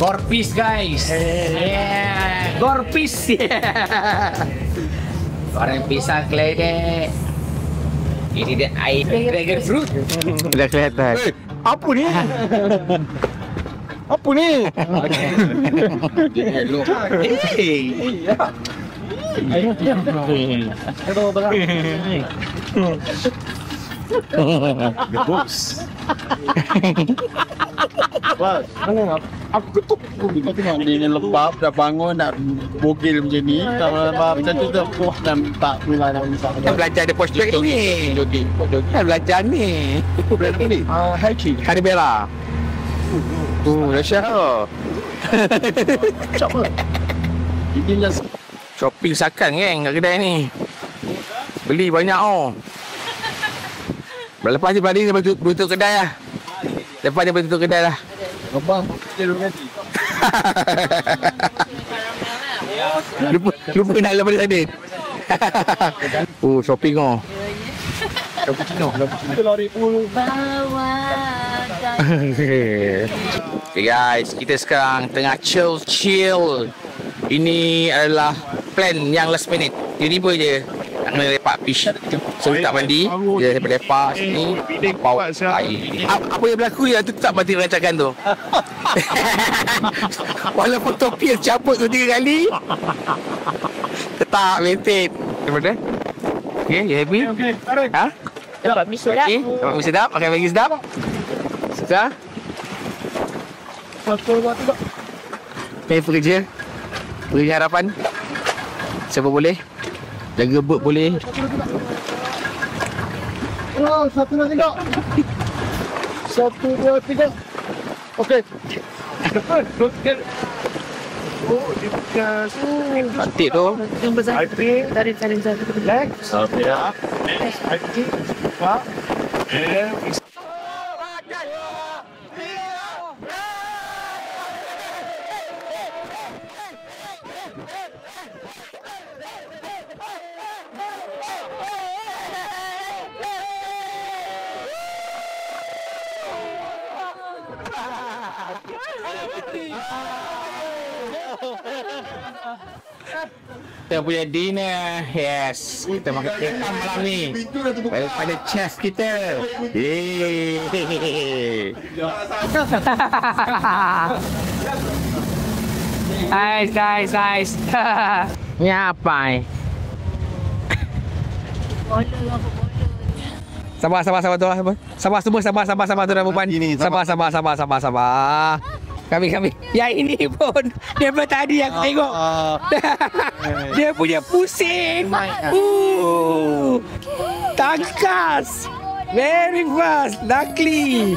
Gorpis guys. Yeah. Gorpis. Yeah. Goreng pisang keledek. Ini dia air dragon fruit. Dah kelihatan. Apa ni? Apa ni? Hello. Aku tu kau tengok dia lembab dah bangun nak bogil macam ni. Kalau lembab macam tu dah puas dah minta mula nak minta. Kan belajar dia posture ni. Kan belajar ni. Haji. Hari Bella. Dahsyat tu. Ini lah Shopping sakan kan kat kedai ni. Beli banyak Lepas ni dia tutup kedai lah. Lepas dia tutup kedai lah. abang dia nanti. Lupa nak lepas tadi. Shopping Cappuccino. Kita lari pun. Okay guys, kita sekarang tengah chill. Ini adalah plan yang last minute. Tiba-tiba je nak kena lepak fish. So tak mandi, dia lepak sini, bau air. Apa yang berlaku yang tu tak mati rancangan tu. Walaupun topi yang cabut tu 3 kali, tetap maintain. Daripada? Okay, you happy? Okay, tarik. Ha? Dapat mi sedap. Okay, dapat mi sedap? Makan lagi sedap? Suka? Okay, pekerja harapan. Siapa boleh? Jaga boat boleh. Oh, 1, 2, 3. 1, 2, 3. Okey. Oh, dia Cantik tu. Yang besar. Tarik. relax. Ya. Okey. Pak. Kita punya dinner. Yes. Kita makan ikan malam ni. Pada chef kita. Yeay. Nice. Ni apa ni? Sabar tu lah. Sabar tu dah beban. Sabar. Kami. Yang ini pun daripada tadi aku tengok. Dia punya pusing. Tangkas. Very fast. Luckily.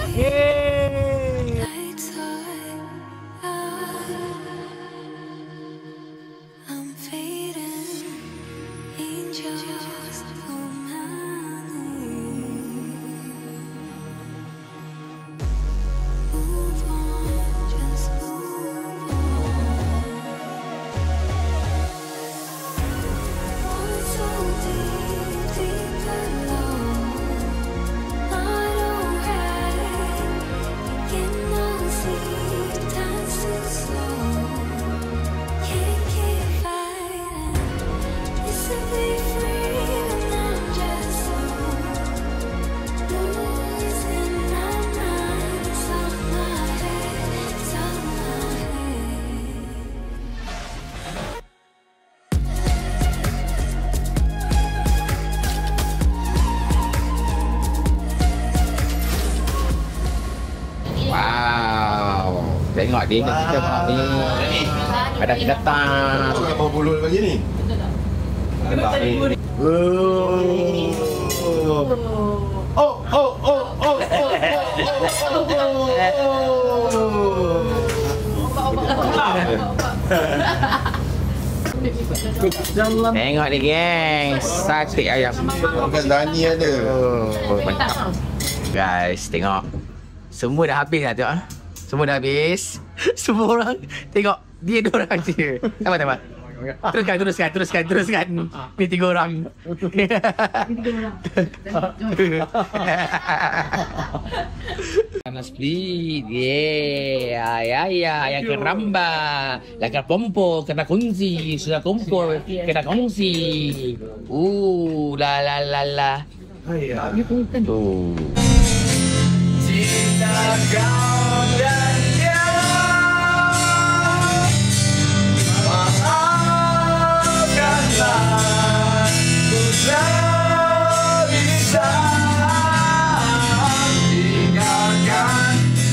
Wow. Tengok dia kita malam ni. Ada datang. Apa bulu lagi ni? Tengok ni geng, sate ayam. Bukan Dani ada. Oh, mantap. Guys, tengok. Semua dah habis dah tengok. Semua dah habis. Semua orang tengok dia dua orang je. Tambah. Teruskan. Ni 3 orang. Panas split. Ya, yang keramba. Lakar pompo, kena kongsi. Sudah kumpul, kena kongsi. La. Cinta kau dan dia. Maafkanlah, ku tak bisa tinggalkan dia.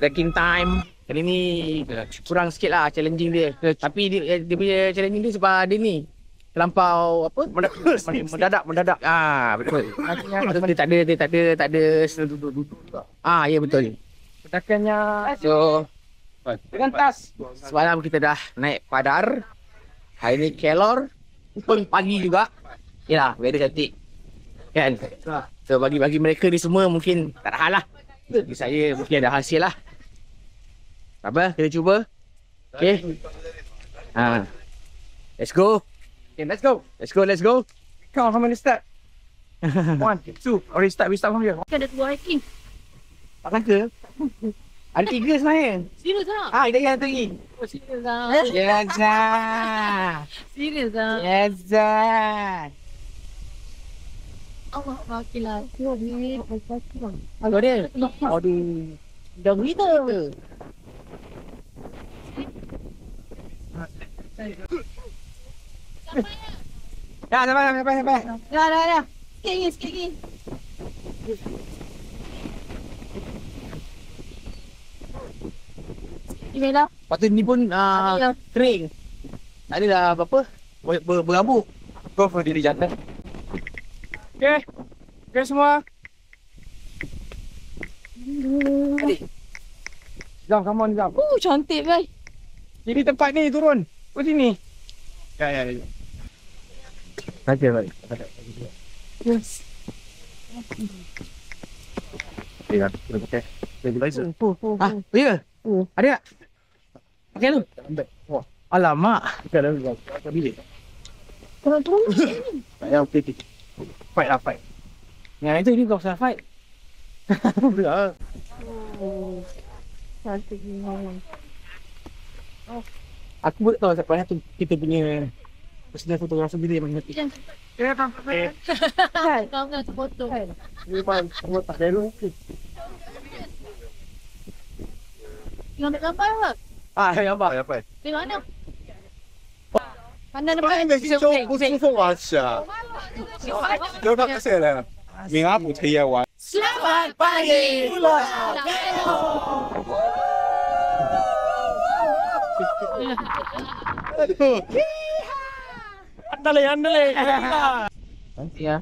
Trekking time. Kali ni kurang sikit lah challenging dia. Tapi dia punya challenging dia sebab dia ni terlampau apa? Mendadak. Betul. Dia tak ada duduk. Ya betul. Katakannya so dengan tas. Semalam kita dah naik Padar. Hari ni Kelor. Pagi juga. Yalah, weather cantik. Kan? So bagi mereka ni semua mungkin tak ada hal lah. Bagi saya mungkin ada hasil lah. Apa? Kita cuba. Okay. Let's go. Okay, let's go. Count how many start? 1, 2. Already start. We start from here. Ada 2 hiking. Tak sangka. Ada 3 sebenarnya. Serius tak? Kita yang satu lagi. Serius tak? Yes, sir. Serius tak? Yes, sir. Allah makilah. Apa dia? Aduh. Dah berita. Ya, sampai. Dah. Sikit lagi. Inilah. Lepas tu ni pun kering. Tak ada dah apa-apa. Berabuk. Go for diri jantan. Okay semua. Adik. Jom, come on, jom. Cantik guys. Sini tempat ni, turun. Ke sini. Ya. Saja balik. Yes. Okay. Ya? Ada tak? Pakai tu? Alamak. Kat bilik. Korang turun ni. Ya, okey. Fight. Yang itu ni kau usah fight. Cantik ni. Aku pun tak tahu siapa tu kita punya personal fotografer bila yang mengerti. Ya, tak. Kau nak foto. Ni pun semua tak ada. Tengok ambil gambar tak? Yang apa? Tengok mana? Mana nampak? 不舒服啊，是啊，有他个谁了？明阿不推呀，我。 Selamat pagi. Aduh. Nanti ya.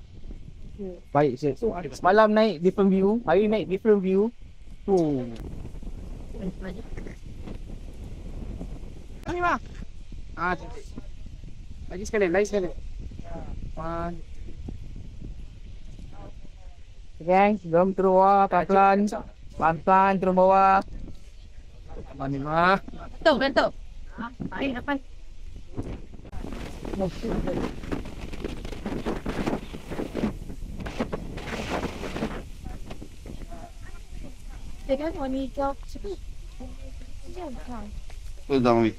Baik, semalam naik different view, hari naik different view. Ni bang. Lagi sekali. Gang, jom turun bawah, pelan-pelan turun bawah. Mana mah? Betul. Air apa? Jangan wangi kau. Udang mi.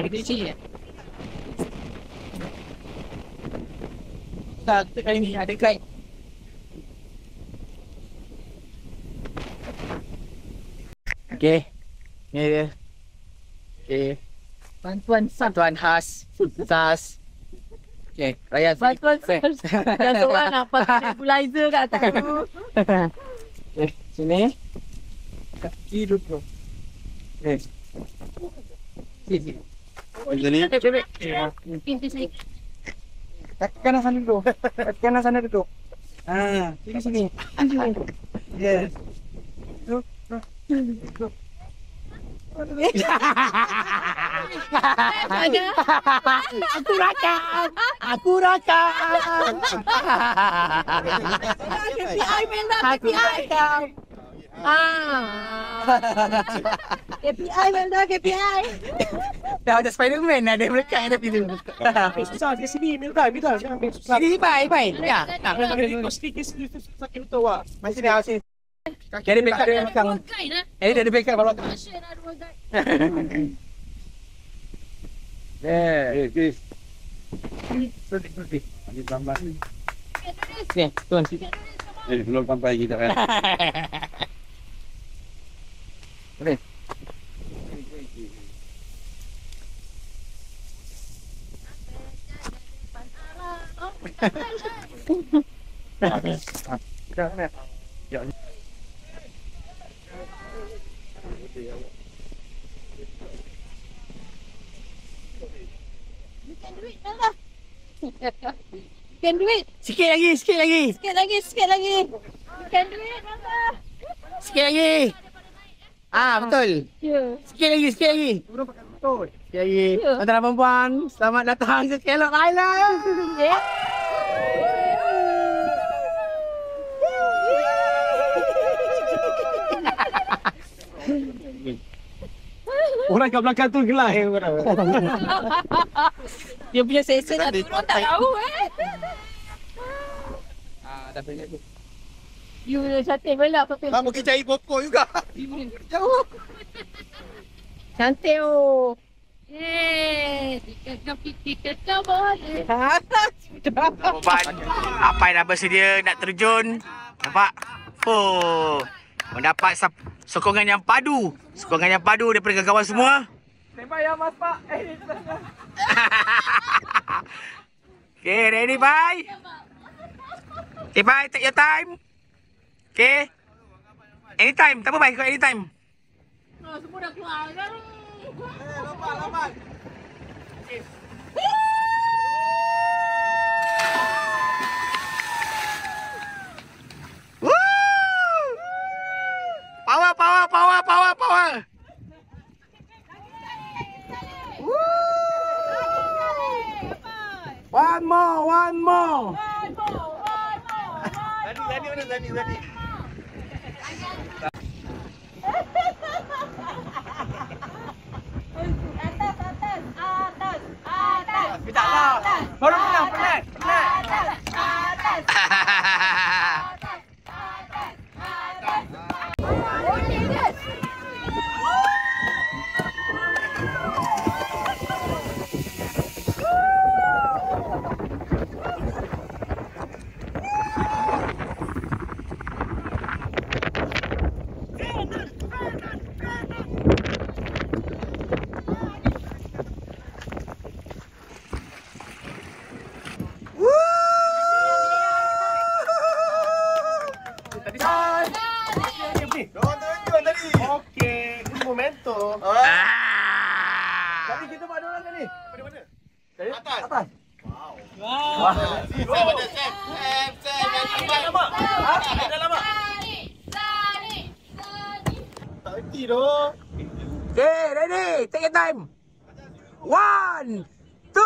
Di sini. Kita kali ni ada guide. Okey. Ni dia. Okey. Bantuan sah. Bantuan khas. Khas. Okey, Ryan. Bantuan sah. Dah seorang nak pakai nebulizer kat atas tu. Okey, sini. Kaki duduk. Okey. Sini. Macam ni. Pintu saya. Kanan sana duduk. Kanan sana duduk. Sini. Yes. Aku rakam. KPI Menda, KPI. KPI Menda, KPI. Dah ada Spiderman ada melekat ada pintu. Susah di sini, Mildai, jangan ambil susah. Sini baik. Ya. Sedikit sakit betul awak. Masih dah sini. Kaki ada backup dia belakang. Dia ada backup kalau tak. Chris. Sedih. Lagi tambah. Sini, turun. Belum sampai kita kan. Okey. Can duit. Sikit lagi. Sikit lagi. Can duit Menda. Sikit lagi. Betul. Ya. Sikit lagi. Sikit lagi. Tuan-tuan dan puan, selamat datang ke Kellock Island. Orang kat belakang tu gelak. Dia punya sesi dah turun tak tahu Dah pergi. You cantik pula pakai. Mungkin cari pokok juga. Jauh. Cantik oh. Tiket boleh. Apai dah bersedia nak terjun. Nampak? Mendapat sokongan yang padu. Sokongan yang padu daripada kawan semua. Tembak ya Mas Pak. Okay, ready bye. Okay bye, take your time. Okay. Anytime, tak apa bye, kau anytime. Semua dah keluar kan? Lambat. Woo! Power. One more. Zani. Atas. Baru penat. terjun tadi. Okey, ini momentum. Tadi kita mana orang tadi? Pada mana? Dari atas. Atas. Wow. Dah lama. Dah lama. Tak reti doh. Okay, ready? Take your time. 1, 2,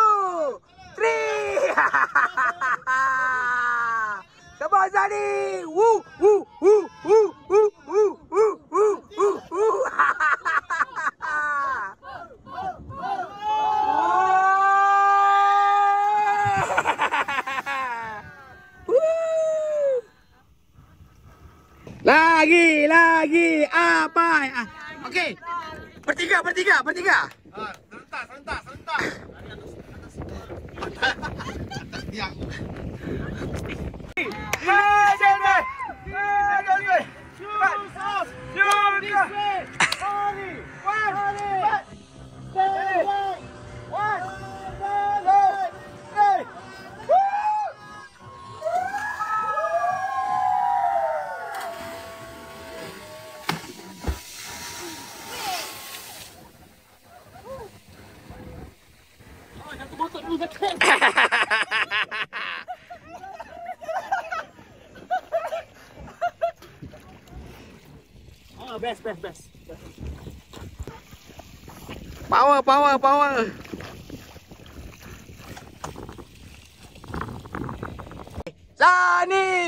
3. Come on, Zani. Woo, woo, woo, woo, woo, woo, woo, woo, woo, woo. Lagi, apa? Okey. Bertiga. Serentak. Best. Power.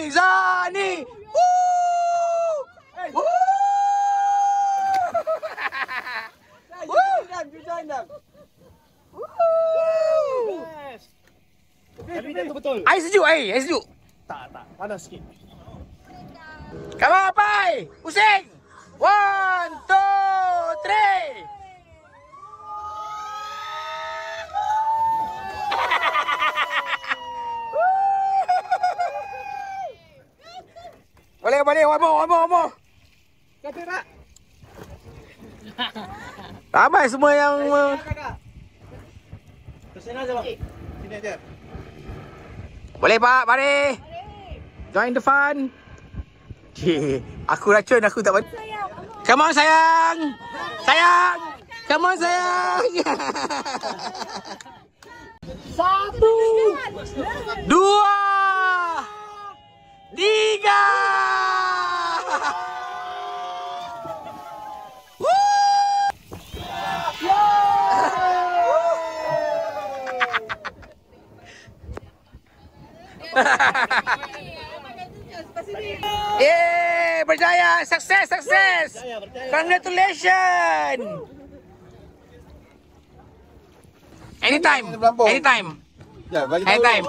Zani. Woo! Woo! Join them. Tapi dia tu betul. Air sejuk. Tak. Panas sikit. Come on, Pai. Pusing. 1, 2, 3. Boleh. One more. Kata tak? Ramai semua yang Kesana je, Pak. Sini aja. boleh, Pak. Mari. Join the fun. Aku racun, aku tak boleh. Come on, sayang. Come on, sayang. 1, 2, 3. Berjaya, sukses. Congratulations. Anytime. Ya, bagi tahu. Anytime.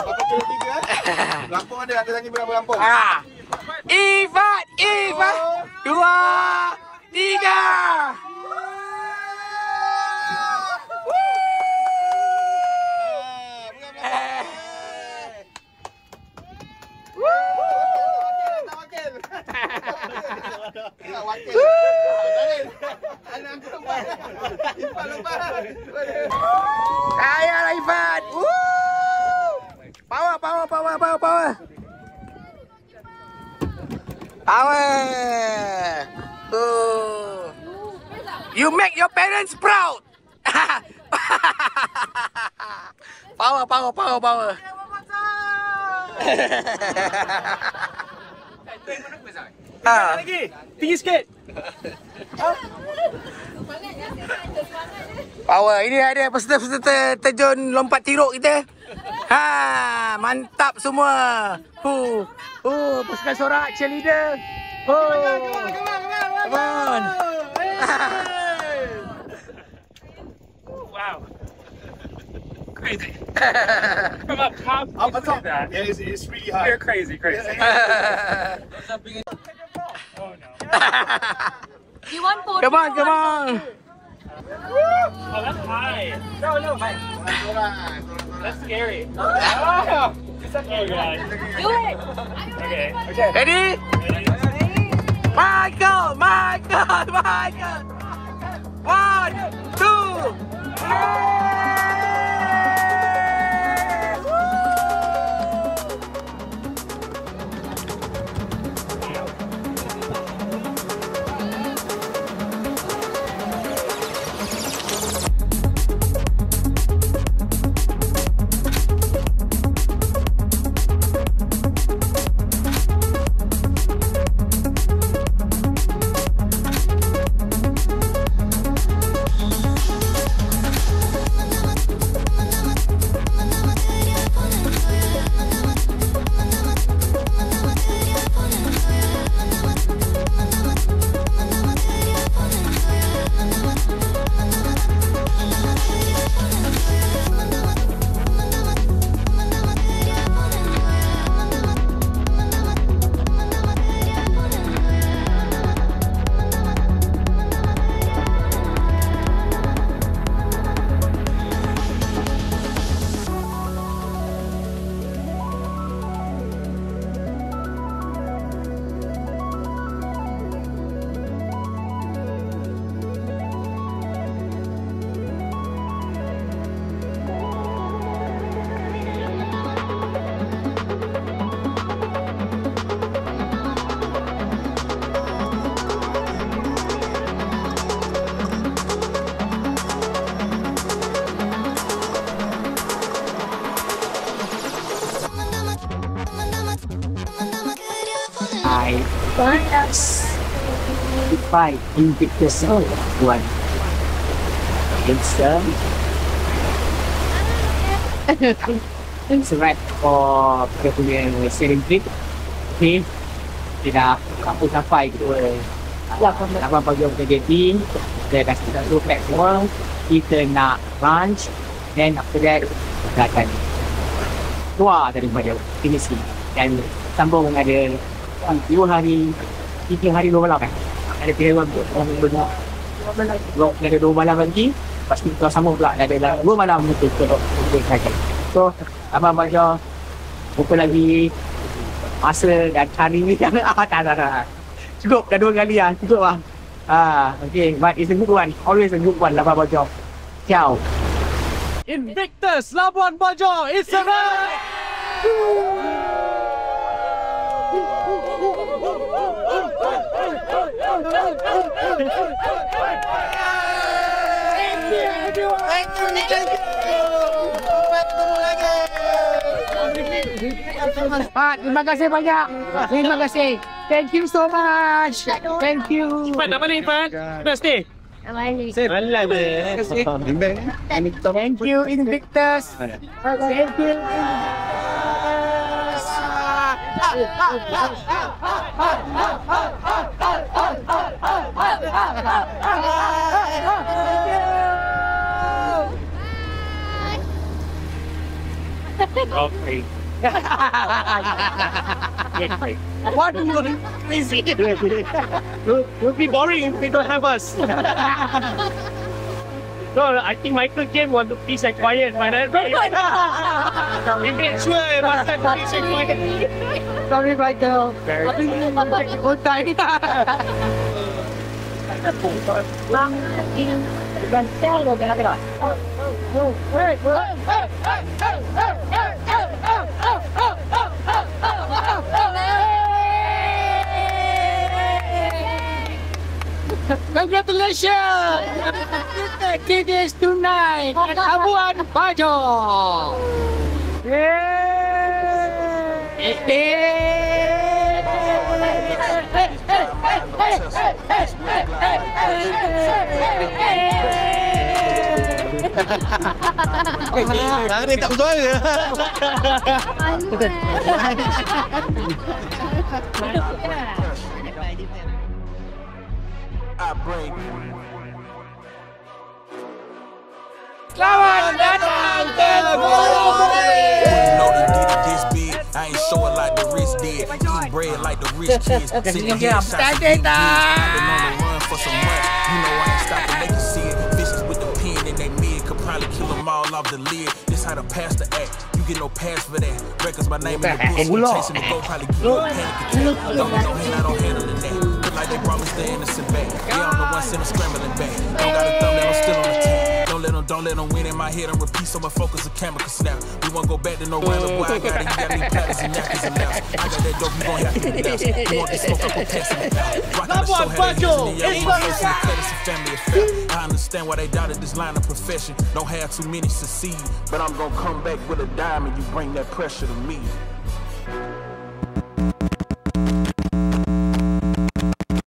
Apa kena 3 Lampung ada lagi berapa lampung? Ifat. 2, 3. Kaya lah Ifat. Power. You make your parents proud. Power. Lagi. Tinggi sikit. Power. Ini ada peserta terjun lompat tiruk kita. Mantap semua. Pasukan sorak cheerleader. Come on. Wow. Crazy. From up top. Up top. Yeah, it's really high. You're crazy. Oh no. You want photo? Come on. Oh, that's high. No, high. That's scary. Oh, God. Do it. Okay. Ready? Michael. 1, 2, 3. Fight Invictus one. It's right for kita punya sailing trip. Okay, kita dah kampung sampai ke 8 pagi kita jadi. Kita dah start dulu pack semua. Kita nak lunch, then after that kita akan keluar daripada sini dan sambung ada 3 hari 2 malam kan. Ada 3 malam ada 2 malam lagi. Lepas tu kita sambung pula ada 2 malam untuk lagi. So Abang Baja buka lagi masa dan hari ni tak. Cukup dah 2 kali lah. Cukup lah. Okay, but it's a good one. Always a good one, Abang Baja. Ciao. Invictus Labuan Bajo is a Pak, terima kasih banyak. Terima kasih. Thank you so much. Thank you. Pat, nak balik Pat? Dah stay? Balik. Thank you Invictus. Thank you. Okay. What do you crazy? We'll be boring if they don't have us. No, I think Michael came want to peace and quiet, but then sure, last time peace and quiet. Sorry, Michael. Good time. Congratulations! It is tonight at Labuan Bajo. Dia tak bersuara. Selamat datang ke I ain't show it like the rich did. Eat bread like the rich kids. Sitting here, shots of DVDs. I've been on the run for some months. You know I ain't stopping, they can see it. Bitches with the pen in they mid could probably kill them all off the lid. This how the pastor act. You get no pass for that. Records my name in the bush. We chasing the goat, probably give you a panic attack. Don't get no hand, I don't handle that. Look like they brought me the innocent back. Yeah, I'm the one sitting scrambling back. Don't got a thumb that I'm still on the tag. Don't let them win in my head and repeat so my focus the camera can snap. We won't go back to no random boy. I got it, you got me platters and napkins and laps. I got that dope, you gon' have to be loud. You want this smoke, I'm gon' pass it out. Rockin' the show, had the hands in the air. We first in the cut, it's a family affair. I understand why they doubted this line of profession. Don't have too many succeed, but I'm gon' come back with a dime and you bring that pressure to me.